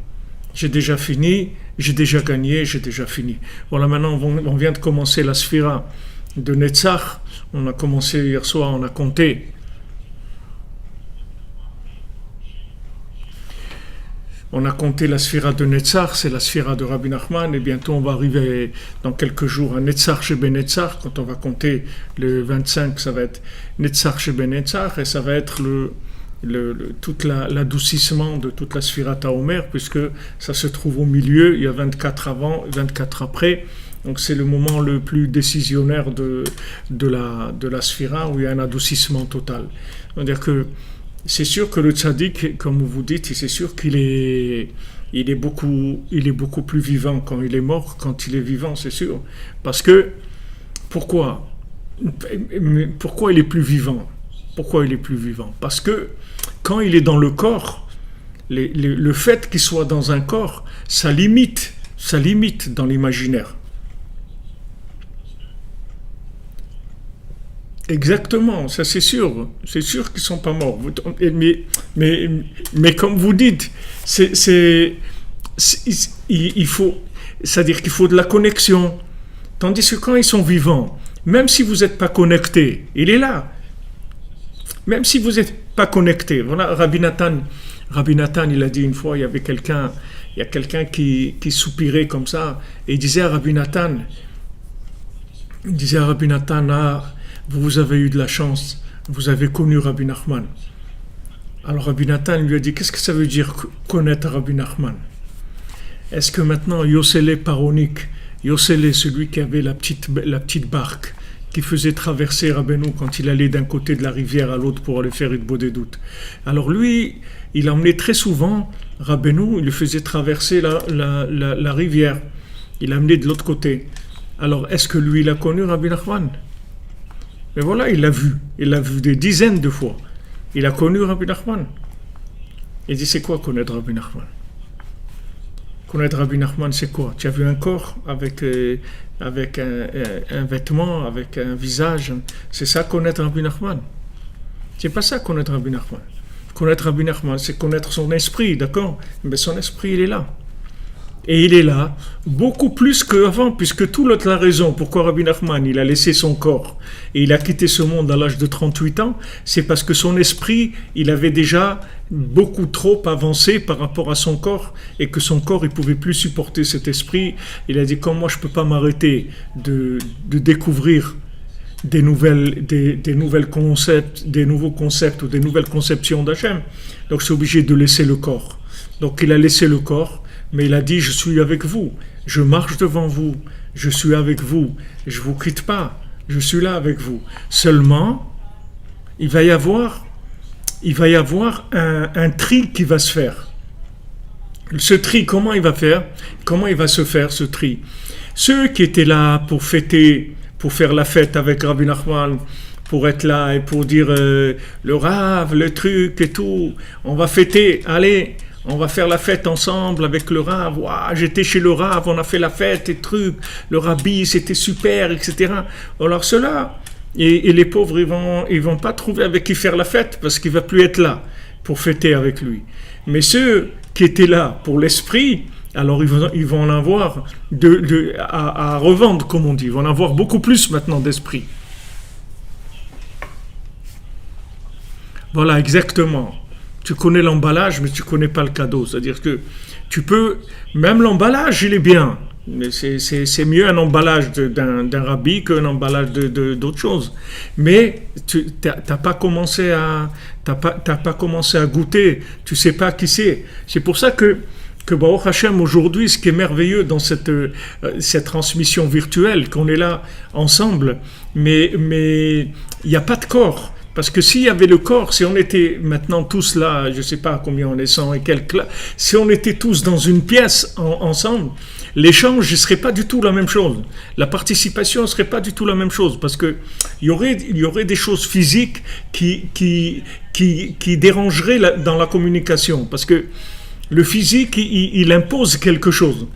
J'ai déjà fini, j'ai déjà gagné, j'ai déjà fini. Voilà, maintenant on vient de commencer la Sphira de Netzach, on a commencé hier soir, on a compté. On a compté la sphira de Netzach, c'est la sphira de Rabbi Nachman, et bientôt on va arriver dans quelques jours à Netzach chez Ben Netzach. Quand on va compter le 25, ça va être Netzach chez Ben Netzach, et ça va être tout l'adoucissement de toute la sphira Taomer, puisque ça se trouve au milieu, il y a 24 avant, 24 après. Donc c'est le moment le plus décisionnaire de la sphira, où il y a un adoucissement total. C'est-à-dire que c'est sûr que le tzaddik, comme vous dites, c'est sûr qu'il est beaucoup plus vivant quand il est mort, quand il est vivant, c'est sûr. Parce que, pourquoi il est plus vivant? Pourquoi il est plus vivant? Parce que, quand il est dans le corps, le fait qu'il soit dans un corps, ça limite dans l'imaginaire. Exactement, ça c'est sûr qu'ils ne sont pas morts. Mais comme vous dites, il faut, c'est-à-dire qu'il faut de la connexion. Tandis que quand ils sont vivants, même si vous n'êtes pas connecté, il est là. Même si vous n'êtes pas connecté. Voilà, Rabbi Nathan, il a dit une fois, il y a quelqu'un qui soupirait comme ça, et il disait à Rabbi Nathan, vous avez eu de la chance, vous avez connu Rabbi Nachman. Alors Rabbi Nathan lui a dit, qu'est-ce que ça veut dire connaître Rabbi Nachman? Est-ce que maintenant Yossele Paronik, Yossele, celui qui avait la petite barque, qui faisait traverser Rabbeinu quand il allait d'un côté de la rivière à l'autre pour aller faire une Bodédout. Alors lui, il emmenait très souvent Rabbeinu, il le faisait traverser la rivière. Il l'amenait de l'autre côté. Alors est-ce que lui, il a connu Rabbi Nachman? Mais voilà, il l'a vu des dizaines de fois. Il a connu Rabbi Nachman. Il dit, c'est quoi connaître Rabbi Nachman? Connaître Rabbi Nachman, c'est quoi? Tu as vu un corps avec un vêtement, avec un visage. C'est ça connaître Rabbi Nachman. C'est pas ça connaître Rabbi Nachman. Connaître Rabbi Nachman, c'est connaître son esprit, d'accord? Mais son esprit, il est là. Et il est là beaucoup plus qu'avant, puisque toute la raison pourquoi Rabbi Nachman il a laissé son corps et il a quitté ce monde à l'âge de 38 ans, c'est parce que son esprit, il avait déjà beaucoup trop avancé par rapport à son corps et que son corps, il pouvait plus supporter cet esprit. Il a dit, comme moi je peux pas m'arrêter de découvrir des nouveaux concepts ou des nouvelles conceptions d'Hachem, donc c'est obligé de laisser le corps. Donc il a laissé le corps, mais il a dit, je suis avec vous, je marche devant vous, je suis avec vous, je ne vous quitte pas, je suis là avec vous. Seulement, il va y avoir un tri qui va se faire. Ce tri, comment il va se faire ce tri? Ceux qui étaient là pour fêter, pour faire la fête avec Rabbi Nachman, pour être là et pour dire le rave, le truc et tout, on va fêter, allez, On va faire la fête ensemble avec le Rav. Ouah, j'étais chez le Rav, on a fait la fête et trucs. Le Rabbi, c'était super, etc. Alors ceux-là, et les pauvres, ils vont pas trouver avec qui faire la fête parce qu'il va plus être là pour fêter avec lui. Mais ceux qui étaient là pour l'esprit, alors ils vont en avoir à revendre, comme on dit. Ils vont en avoir beaucoup plus maintenant d'esprit. Voilà, exactement. Tu connais l'emballage, mais tu connais pas le cadeau. C'est-à-dire que tu peux... Même l'emballage, il est bien. Mais c'est mieux un emballage d'un rabbi qu'un emballage d'autre chose. Mais tu n'as pas commencé t'as pas commencé à goûter. Tu sais pas qui c'est. C'est pour ça que Baruch Hashem, aujourd'hui, ce qui est merveilleux dans cette transmission virtuelle, qu'on est là ensemble, mais il n'y a pas de corps. Parce que s'il y avait le corps, si on était maintenant tous là, je ne sais pas combien on est, 100 et quelques là, si on était tous dans une pièce ensemble, l'échange ne serait pas du tout la même chose. La participation ne serait pas du tout la même chose. Parce qu'il y aurait des choses physiques qui dérangeraient dans la communication. Parce que le physique, il impose quelque chose.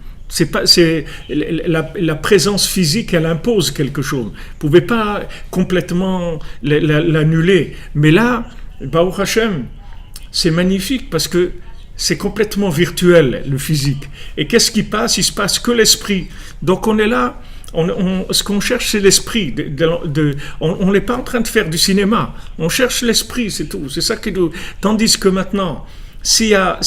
La présence physique, elle impose quelque chose. Vous ne pouvez pas complètement l'annuler. Mais là, Baruch Hashem, c'est magnifique parce que c'est complètement virtuel, le physique. Et qu'est-ce qui passe? Il se passe que l'esprit. Donc on est là, ce qu'on cherche, c'est l'esprit. On n'est pas en train de faire du cinéma. On cherche l'esprit, c'est tout. C'est ça qui nous... Tandis que maintenant, s'il y a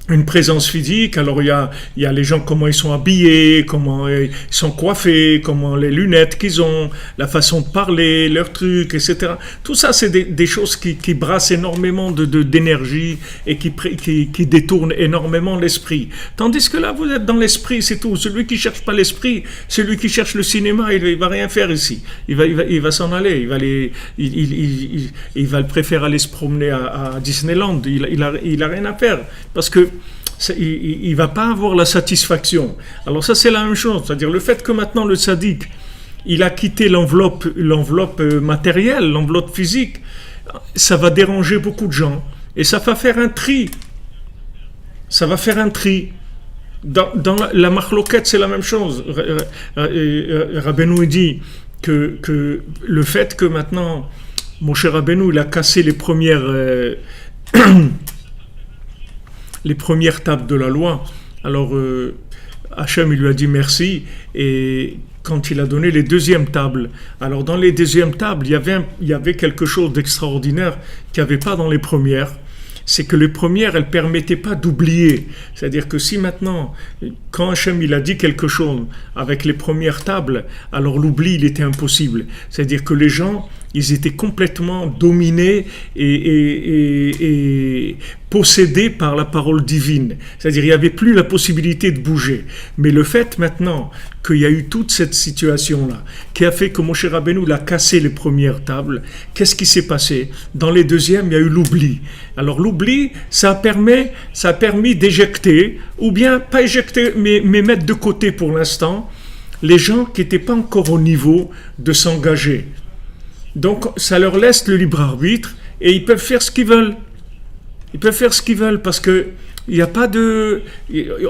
une présence physique, alors il y a les gens, comment ils sont habillés, comment ils sont coiffés, comment les lunettes qu'ils ont, la façon de parler, leurs trucs, etc. Tout ça, c'est des choses qui brassent énormément d'énergie et qui détournent énormément l'esprit. Tandis que là, vous êtes dans l'esprit, c'est tout. Celui qui cherche pas l'esprit, celui qui cherche le cinéma, il va rien faire ici. Il va s'en aller. Il va préférer aller se promener à Disneyland. Il a rien à faire. Parce que il va pas avoir la satisfaction. Alors ça, c'est la même chose. C'est-à-dire le fait que maintenant le tzaddik, il a quitté l'enveloppe matérielle, l'enveloppe physique, ça va déranger beaucoup de gens. Et ça va faire un tri. Ça va faire un tri. Dans la marloquette, c'est la même chose. Rabbeinu dit que le fait que maintenant, Moshe Rabbeinu, il a cassé les premières tables de la loi. Alors Hachem, il lui a dit merci, et quand il a donné les deuxièmes tables, alors dans les deuxièmes tables, il y avait quelque chose d'extraordinaire qu'il n'y avait pas dans les premières. C'est que les premières, elles ne permettaient pas d'oublier. C'est-à-dire que si maintenant, quand Hachem il a dit quelque chose avec les premières tables, alors l'oubli, il était impossible. C'est-à-dire que les gens, ils étaient complètement dominés et possédés par la parole divine. C'est-à-dire qu'il n'y avait plus la possibilité de bouger. Mais le fait maintenant qu'il y a eu toute cette situation-là, qui a fait que Moshe Rabbeinu a cassé les premières tables, qu'est-ce qui s'est passé? Dans les deuxièmes, il y a eu l'oubli. Alors l'oubli, ça a permis d'éjecter, ou bien pas éjecter, mais mettre de côté pour l'instant, les gens qui n'étaient pas encore au niveau de s'engager. Donc ça leur laisse le libre arbitre et ils peuvent faire ce qu'ils veulent. Ils peuvent faire ce qu'ils veulent parce que il n'y a pas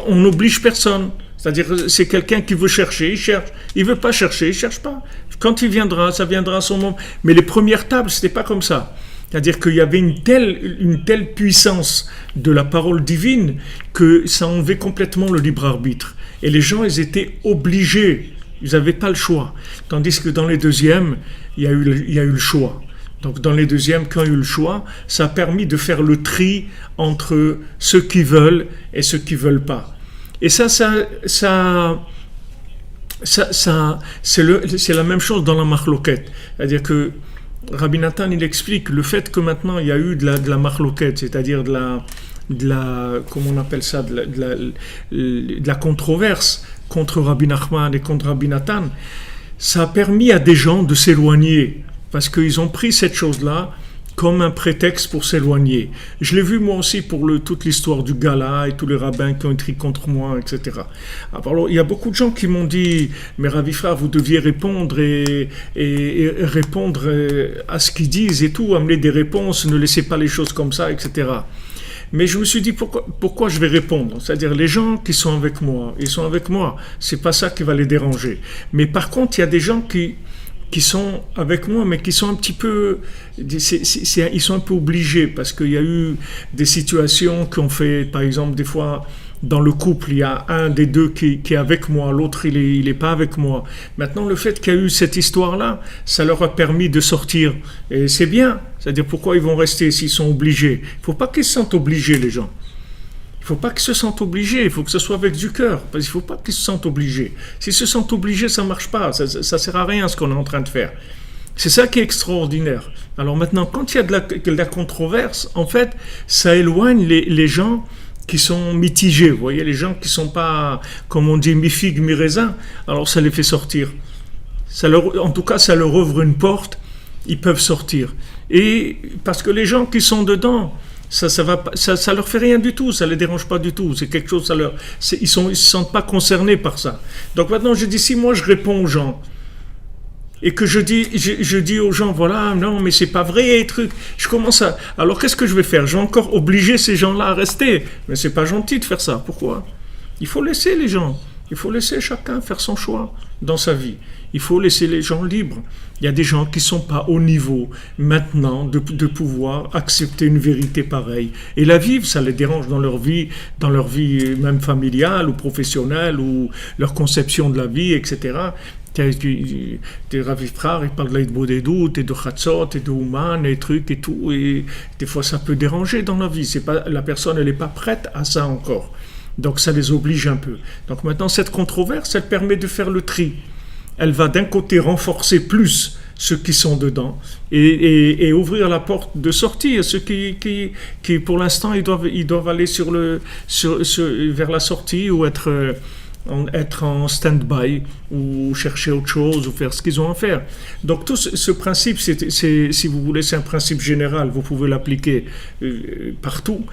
on n'oblige personne. C'est-à-dire c'est quelqu'un qui veut chercher, il cherche. Il veut pas chercher, il cherche pas. Quand il viendra, ça viendra à son moment. Mais les premières tables, c'était pas comme ça. C'est-à-dire qu'il y avait une telle puissance de la parole divine que ça enlevait complètement le libre arbitre. Et les gens, ils étaient obligés. Ils n'avaient pas le choix. Tandis que dans les deuxièmes, il y a eu le choix. Donc dans les deuxièmes, quand il y a eu le choix, ça a permis de faire le tri entre ceux qui veulent et ceux qui ne veulent pas. Et ça c'est la même chose dans la marloquette. C'est-à-dire que Rabbi Nathan, il explique le fait que maintenant il y a eu de la marloquette, c'est-à-dire de la comment on appelle ça, de la controverse contre Rabbi Nachman et contre Rabbi Nathan, ça a permis à des gens de s'éloigner parce qu'ils ont pris cette chose-là comme un prétexte pour s'éloigner. Je l'ai vu moi aussi pour toute l'histoire du gala et tous les rabbins qui ont écrit contre moi, etc. Alors, il y a beaucoup de gens qui m'ont dit, mais Ravi Frère, vous deviez répondre et répondre à ce qu'ils disent et tout, amener des réponses, ne laissez pas les choses comme ça, etc. Mais je me suis dit, pourquoi je vais répondre? C'est-à-dire, les gens qui sont avec moi, ils sont avec moi, c'est pas ça qui va les déranger. Mais par contre, il y a des gens qui sont avec moi, mais qui sont un petit peu, ils sont un peu obligés, parce qu'il y a eu des situations qui ont fait, par exemple, des fois, dans le couple, il y a un des deux qui est avec moi, l'autre il est pas avec moi. Maintenant, le fait qu'il y a eu cette histoire-là, ça leur a permis de sortir. Et c'est bien. C'est-à-dire, pourquoi ils vont rester s'ils sont obligés? Il ne faut pas qu'ils se sentent obligés, les gens. Il ne faut pas qu'ils se sentent obligés, il faut que ce soit avec du cœur. Parce qu'il ne faut pas qu'ils se sentent obligés. S'ils se sentent obligés, ça ne marche pas. Ça ne sert à rien ce qu'on est en train de faire. C'est ça qui est extraordinaire. Alors maintenant, quand il y a de la controverse, en fait, ça éloigne les gens qui sont mitigés. Vous voyez, les gens qui ne sont pas, comme on dit, mi-figue, mi-raisin, alors ça les fait sortir. En tout cas, ça leur ouvre une porte, ils peuvent sortir. Et parce que les gens qui sont dedans, ça leur fait rien du tout, ça les dérange pas du tout. C'est quelque chose, ils se sentent pas concernés par ça. Donc maintenant, je dis, si moi je réponds aux gens et que je dis aux gens, voilà, non, mais c'est pas vrai, truc. Alors qu'est-ce que je vais faire? Je vais encore obliger ces gens-là à rester. Mais c'est pas gentil de faire ça. Pourquoi? Il faut laisser les gens. Il faut laisser chacun faire son choix dans sa vie. Il faut laisser les gens libres. Il y a des gens qui ne sont pas au niveau maintenant de pouvoir accepter une vérité pareille. Et la vivre, ça les dérange dans leur vie même familiale ou professionnelle ou leur conception de la vie, etc. Des Ravi Frères, ils parlent de l'Aïd-Bodedut et de Chatzot et de Ouman et trucs et tout. Et des fois, ça peut déranger dans la vie. La personne, elle n'est pas prête à ça encore. Donc ça les oblige un peu. Donc maintenant, cette controverse, elle permet de faire le tri. Elle va d'un côté renforcer plus ceux qui sont dedans et ouvrir la porte de sortie à ceux qui pour l'instant, ils doivent aller vers la sortie ou être en stand-by ou chercher autre chose ou faire ce qu'ils ont à faire. Donc tout ce principe, si vous voulez, c'est un principe général. Vous pouvez l'appliquer partout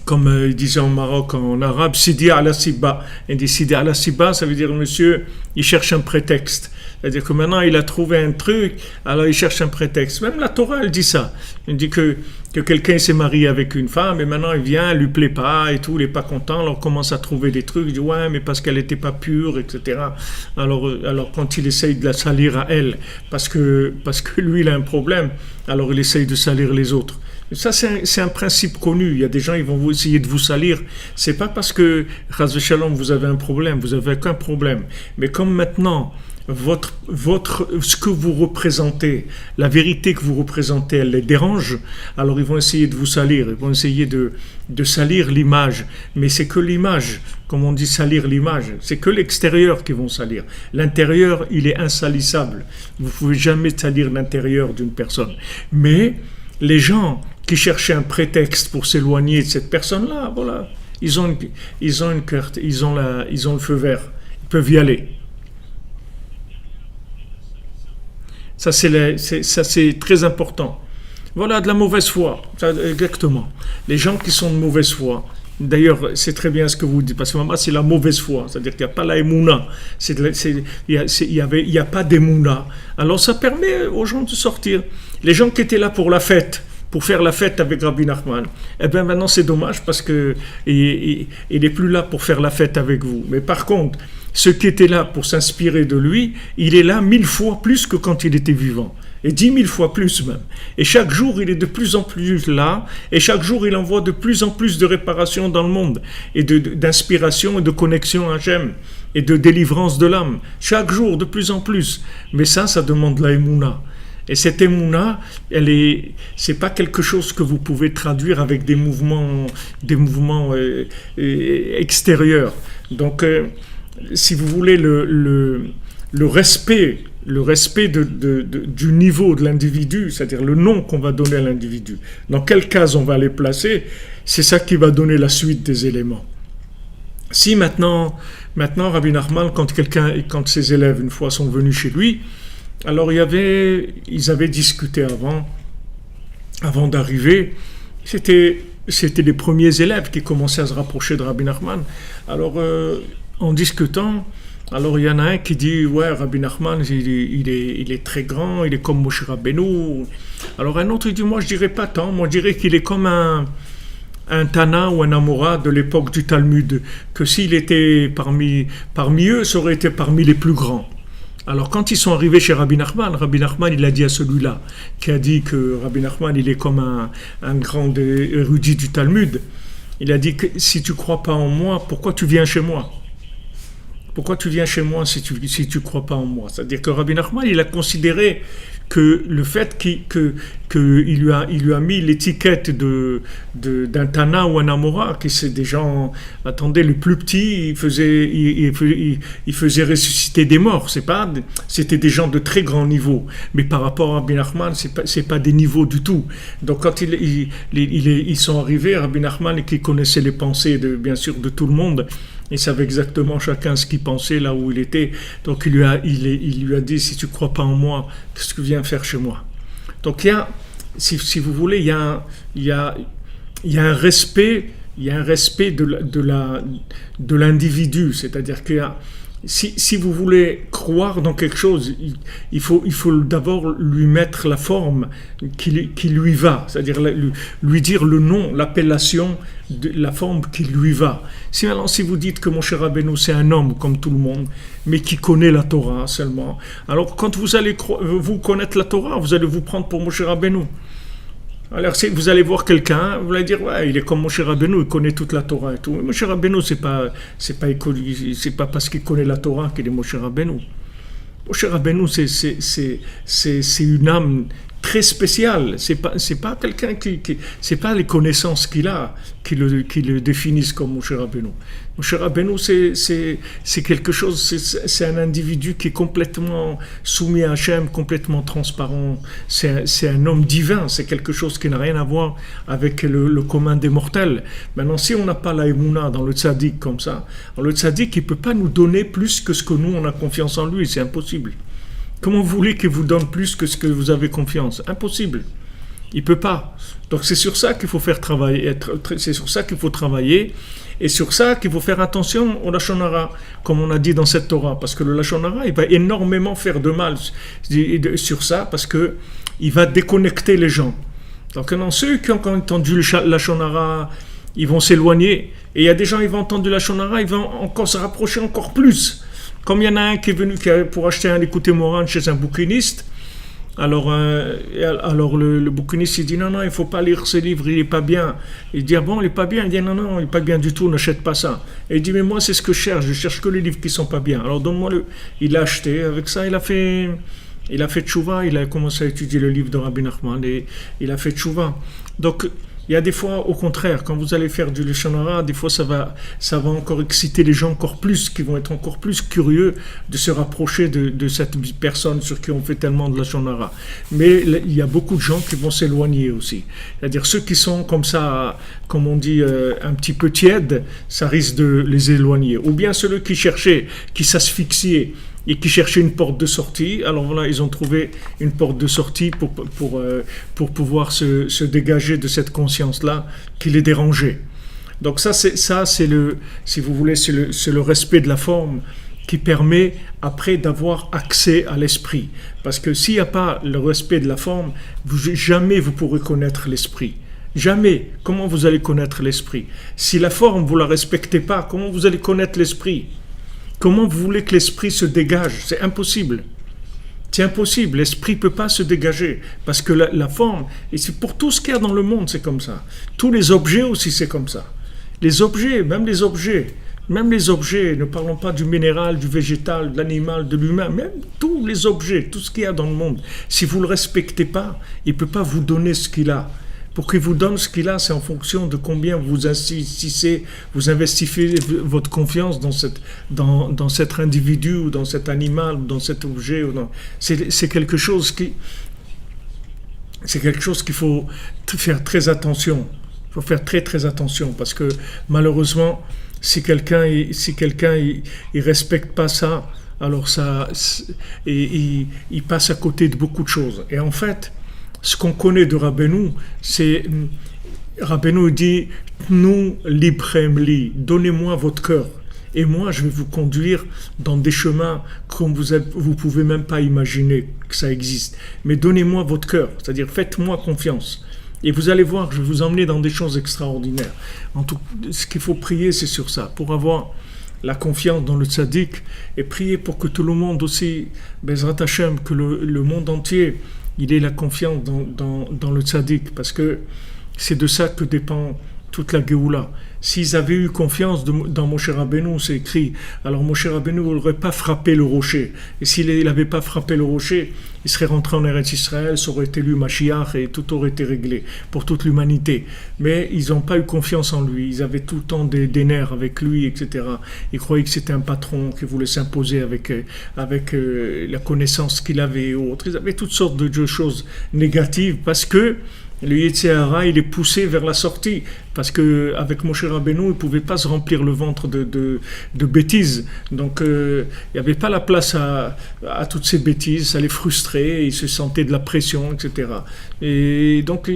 comme ils disaient en Maroc, en arabe, Sidi ala Siba. Il dit Sidi ala Siba, ça veut dire monsieur, il cherche un prétexte. C'est-à-dire que maintenant il a trouvé un truc, alors il cherche un prétexte. Même la Torah, elle dit ça. Elle dit que quelqu'un s'est marié avec une femme et maintenant il vient, elle lui plaît pas et tout, il est pas content, alors il commence à trouver des trucs, il dit ouais, mais parce qu'elle était pas pure, etc. Alors quand il essaye de la salir à elle, parce que lui il a un problème, alors il essaye de salir les autres. Ça, c'est un principe connu. Il y a des gens, ils vont essayer de vous salir. C'est pas parce que, Chas v'Shalom, vous avez un problème. Vous avez aucun problème. Mais comme maintenant, ce que vous représentez, la vérité que vous représentez, elle les dérange, alors ils vont essayer de vous salir. Ils vont essayer de salir l'image. Mais c'est que l'image. Comme on dit salir l'image. C'est que l'extérieur qui vont salir. L'intérieur, il est insalissable. Vous pouvez jamais salir l'intérieur d'une personne. Mais les gens qui cherchaient un prétexte pour s'éloigner de cette personne-là, voilà, ils ont une carte, ils ont le feu vert, ils peuvent y aller. Ça c'est très important. Voilà, de la mauvaise foi, exactement. Les gens qui sont de mauvaise foi. D'ailleurs, c'est très bien ce que vous dites, parce que maman, c'est la mauvaise foi, c'est-à-dire qu'il n'y a pas la émouna, il n'y a pas d'émouna. Alors ça permet aux gens de sortir. Les gens qui étaient là pour la fête, pour faire la fête avec Rabbi Nachman, eh bien maintenant c'est dommage parce que il n'est plus là pour faire la fête avec vous. Mais par contre, ceux qui étaient là pour s'inspirer de lui, il est là 1000 fois plus que quand il était vivant. Et 10 000 fois plus même. Et chaque jour, il est de plus en plus là. Et chaque jour, il envoie de plus en plus de réparations dans le monde. Et d'inspiration et de connexion à Hachem. Et de délivrance de l'âme. Chaque jour, de plus en plus. Mais ça demande la émouna. Et cette émouna, c'est pas quelque chose que vous pouvez traduire avec des mouvements extérieurs. Donc, si vous voulez le respect du niveau de l'individu, c'est-à-dire le nom qu'on va donner à l'individu, dans quelle case on va les placer, c'est ça qui va donner la suite des éléments. Si maintenant Rabbi Nachman, quand ses élèves une fois sont venus chez lui, Alors ils avaient discuté avant d'arriver. C'était les premiers élèves qui commençaient à se rapprocher de Rabbi Nachman. Alors, en discutant, alors il y en a un qui dit, ouais, Rabbi Nachman, il est très grand, il est comme Moshe Rabbeinu. Alors un autre il dit, moi je dirais pas tant, moi je dirais qu'il est comme un Tana ou un Amora de l'époque du Talmud, que s'il était parmi eux, ça aurait été parmi les plus grands. Alors quand ils sont arrivés chez Rabbi Nachman, il a dit à celui-là, qui a dit que Rabbi Nachman, il est comme un grand érudit du Talmud, il a dit que si tu crois pas en moi, pourquoi tu viens chez moi? Pourquoi tu viens chez moi si tu crois pas en moi? C'est-à-dire que Rabbi Nachman, il a considéré que le fait qu'il lui a mis l'étiquette d'un Tana ou un Amora, qui c'est des gens, attendez, le plus petit, il faisait ressusciter des morts. C'était des gens de très grand niveau. Mais par rapport à Rabbi Nachman, c'est pas des niveaux du tout. Donc quand ils sont arrivés, Rabbi Nachman, qui connaissait les pensées bien sûr de tout le monde, il savait exactement chacun ce qu'il pensait là où il était. Donc il lui a dit, si tu ne crois pas en moi, qu'est-ce que tu viens faire chez moi? Donc si vous voulez, il y a un respect, de l'individu. C'est-à-dire qu'il y a, si vous voulez croire dans quelque chose, il faut d'abord lui mettre la forme qui lui va, c'est-à-dire lui dire le nom, l'appellation, la forme qui lui va. Si vous dites que Moshe Rabbeinu c'est un homme comme tout le monde, mais qui connaît la Torah seulement, alors quand vous allez vous connaître la Torah, vous allez vous prendre pour Moshe Rabbeinu. Alors si vous allez voir quelqu'un, vous allez dire ouais, il est comme Moshe Rabbeinu, il connaît toute la Torah et tout. Mais Moshe Rabbeinu, c'est pas parce qu'il connaît la Torah qu'il est Moshe Rabbeinu. Moshe Rabbeinu, c'est une âme très spéciale. C'est pas quelqu'un c'est pas les connaissances qu'il a qui le définissent comme Moshe Rabbeinu. Moshe Rabbeinu, c'est quelque chose, c'est un individu qui est complètement soumis à Hachem, complètement transparent. C'est un homme divin, c'est quelque chose qui n'a rien à voir avec le commun des mortels. Maintenant, si on n'a pas la émouna dans le tzaddik comme ça, le tzaddik, il ne peut pas nous donner plus que ce que nous, on a confiance en lui, c'est impossible. Comment vous voulez qu'il vous donne plus que ce que vous avez confiance? Impossible. Il ne peut pas. Donc c'est sur ça qu'il faut faire travailler, c'est sur ça qu'il faut travailler, et sur ça qu'il faut faire attention au Lashon Hara, comme on a dit dans cette Torah, parce que le Lashon Hara, il va énormément faire de mal sur ça, parce que il va déconnecter les gens. Donc ceux qui ont entendu le Lashon Hara, ils vont s'éloigner, et il y a des gens qui vont entendre le Lashon Hara, ils vont encore se rapprocher encore plus. Comme il y en a un qui est venu pour acheter un écouté Moran chez un bouquiniste, alors le bouquiniste il dit non, il ne faut pas lire ce livre, il n'est pas bien. Il dit ah bon, il n'est pas bien? Il dit non, il n'est pas bien du tout, n'achète pas ça. Et il dit mais moi c'est ce que je cherche que les livres qui ne sont pas bien. Alors donne-moi il l'a acheté, avec ça il a fait tchouva, il a commencé à étudier le livre de Rabbi Nachman et il a fait tchouva. Donc il y a des fois, au contraire, quand vous allez faire du Lashon Hara, des fois ça va encore exciter les gens encore plus, qui vont être encore plus curieux de se rapprocher de cette personne sur qui on fait tellement de Lashon Hara. Mais il y a beaucoup de gens qui vont s'éloigner aussi. C'est-à-dire ceux qui sont comme ça, comme on dit, un petit peu tièdes, ça risque de les éloigner. Ou bien ceux qui s'asphyxiaient et qui cherchaient une porte de sortie. Alors voilà, ils ont trouvé une porte de sortie pour pouvoir se dégager de cette conscience-là qui les dérangeait. Donc si vous voulez, c'est le respect de la forme qui permet après d'avoir accès à l'esprit. Parce que s'il n'y a pas le respect de la forme, jamais vous pourrez connaître l'esprit. Jamais. Comment vous allez connaître l'esprit? Si la forme, vous ne la respectez pas, comment vous allez connaître l'esprit? Comment vous voulez que l'esprit se dégage? C'est impossible. C'est impossible. L'esprit ne peut pas se dégager. Parce que la forme, et c'est pour tout ce qu'il y a dans le monde, c'est comme ça. Tous les objets aussi, c'est comme ça. Les objets, ne parlons pas du minéral, du végétal, de l'animal, de l'humain, même tous les objets, tout ce qu'il y a dans le monde. Si vous ne le respectez pas, il ne peut pas vous donner ce qu'il a. Pour qu'il vous donne ce qu'il a, c'est en fonction de combien vous investissez votre confiance dans cet individu, ou dans cet animal, ou dans cet objet. C'est quelque chose qu'il faut faire très attention. Il faut faire très très attention, parce que malheureusement, si quelqu'un il respecte pas ça, alors il passe à côté de beaucoup de choses. Et en fait, ce qu'on connaît de Rabbeinu, c'est Rabbeinu dit nous librem li, donnez-moi votre cœur. Et moi, je vais vous conduire dans des chemins comme vous pouvez même pas imaginer que ça existe. Mais donnez-moi votre cœur, c'est-à-dire faites-moi confiance. Et vous allez voir, je vais vous emmener dans des choses extraordinaires. En tout, ce qu'il faut prier, c'est sur ça, pour avoir la confiance dans le tzaddik et prier pour que tout le monde aussi, Bezrat Hashem, que le monde entier, il ait la confiance dans le tzaddik, parce que c'est de ça que dépend toute la Géoula. S'ils avaient eu confiance dans Moshe Rabbeinu, c'est écrit, alors Moshe Rabbeinu n'aurait pas frappé le rocher. Et s'il n'avait pas frappé le rocher, il serait rentré en Eretz Israël, ça aurait été lui Mashiach et tout aurait été réglé pour toute l'humanité. Mais ils n'ont pas eu confiance en lui. Ils avaient tout le temps des nerfs avec lui, etc. Ils croyaient que c'était un patron qui voulait s'imposer avec la connaissance qu'il avait et autres. Ils avaient toutes sortes de choses négatives parce que le Yetzer Hara, il est poussé vers la sortie, parce qu'avec Moshe Rabbeinu, il ne pouvait pas se remplir le ventre de bêtises. Donc, il n'y avait pas la place à toutes ces bêtises, ça les frustrait, ils se sentaient de la pression, etc. Et donc,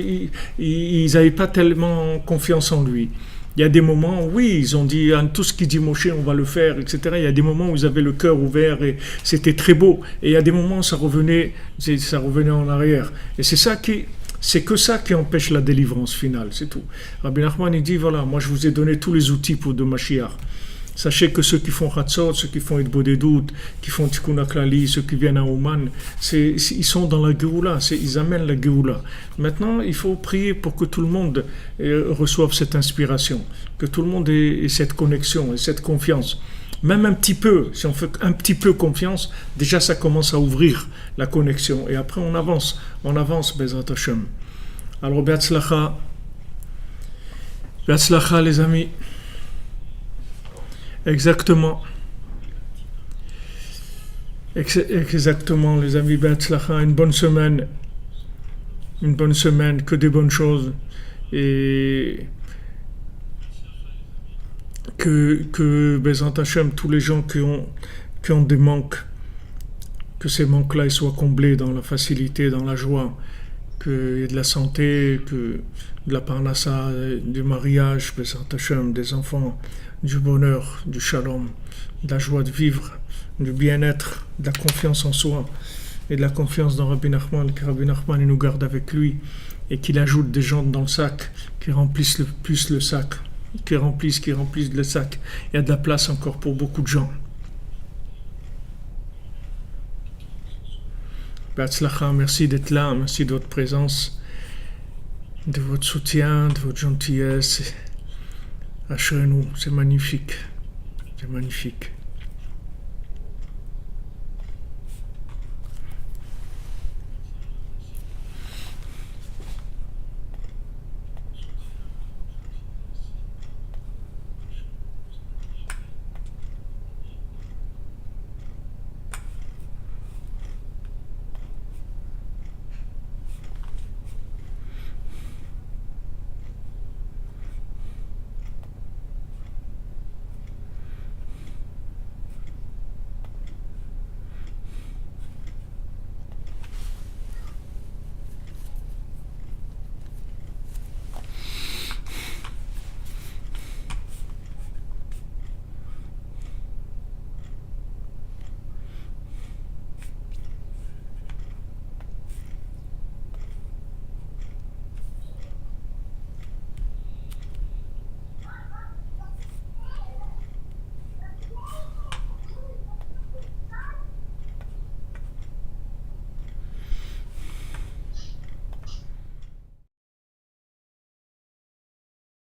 ils n'avaient pas tellement confiance en lui. Il y a des moments, oui, ils ont dit, tout ce qu'il dit Moshe, on va le faire, etc. Il y a des moments où ils avaient le cœur ouvert et c'était très beau. Et il y a des moments où ça revenait en arrière. Et c'est que ça qui empêche la délivrance finale, c'est tout. Rabbi Nachman, il dit, voilà, moi je vous ai donné tous les outils pour de Mashiach. Sachez que ceux qui font Chatzot, ceux qui font Idbodedut, qui font Tikkun HaKlali, ceux qui viennent à Ouman, ils sont dans la Géoula, ils amènent la Géoula. Maintenant, il faut prier pour que tout le monde reçoive cette inspiration, que tout le monde ait cette connexion et cette confiance. Même un petit peu, si on fait un petit peu confiance, déjà ça commence à ouvrir la connexion. Et après on avance, Bezrat Hashem. Alors, Be'atzlacha les amis. Exactement les amis, Be'atzlacha, une bonne semaine, que des bonnes choses. Et que Bezrat Hashem, tous les gens qui ont des manques, que ces manques-là ils soient comblés dans la facilité, dans la joie, qu'il y ait de la santé, que de la parnassa, du mariage, Bezrat Hashem, des enfants, du bonheur, du shalom, de la joie de vivre, du bien-être, de la confiance en soi et de la confiance dans Rabbi Nachman, que Rabbi Nachman il nous garde avec lui et qu'il ajoute des gens dans le sac qui remplissent plus le sac. Qui remplissent le sac. Il y a de la place encore pour beaucoup de gens. Be'atzlacha, merci d'être là, merci de votre présence, de votre soutien, de votre gentillesse. Ashrenu, c'est magnifique.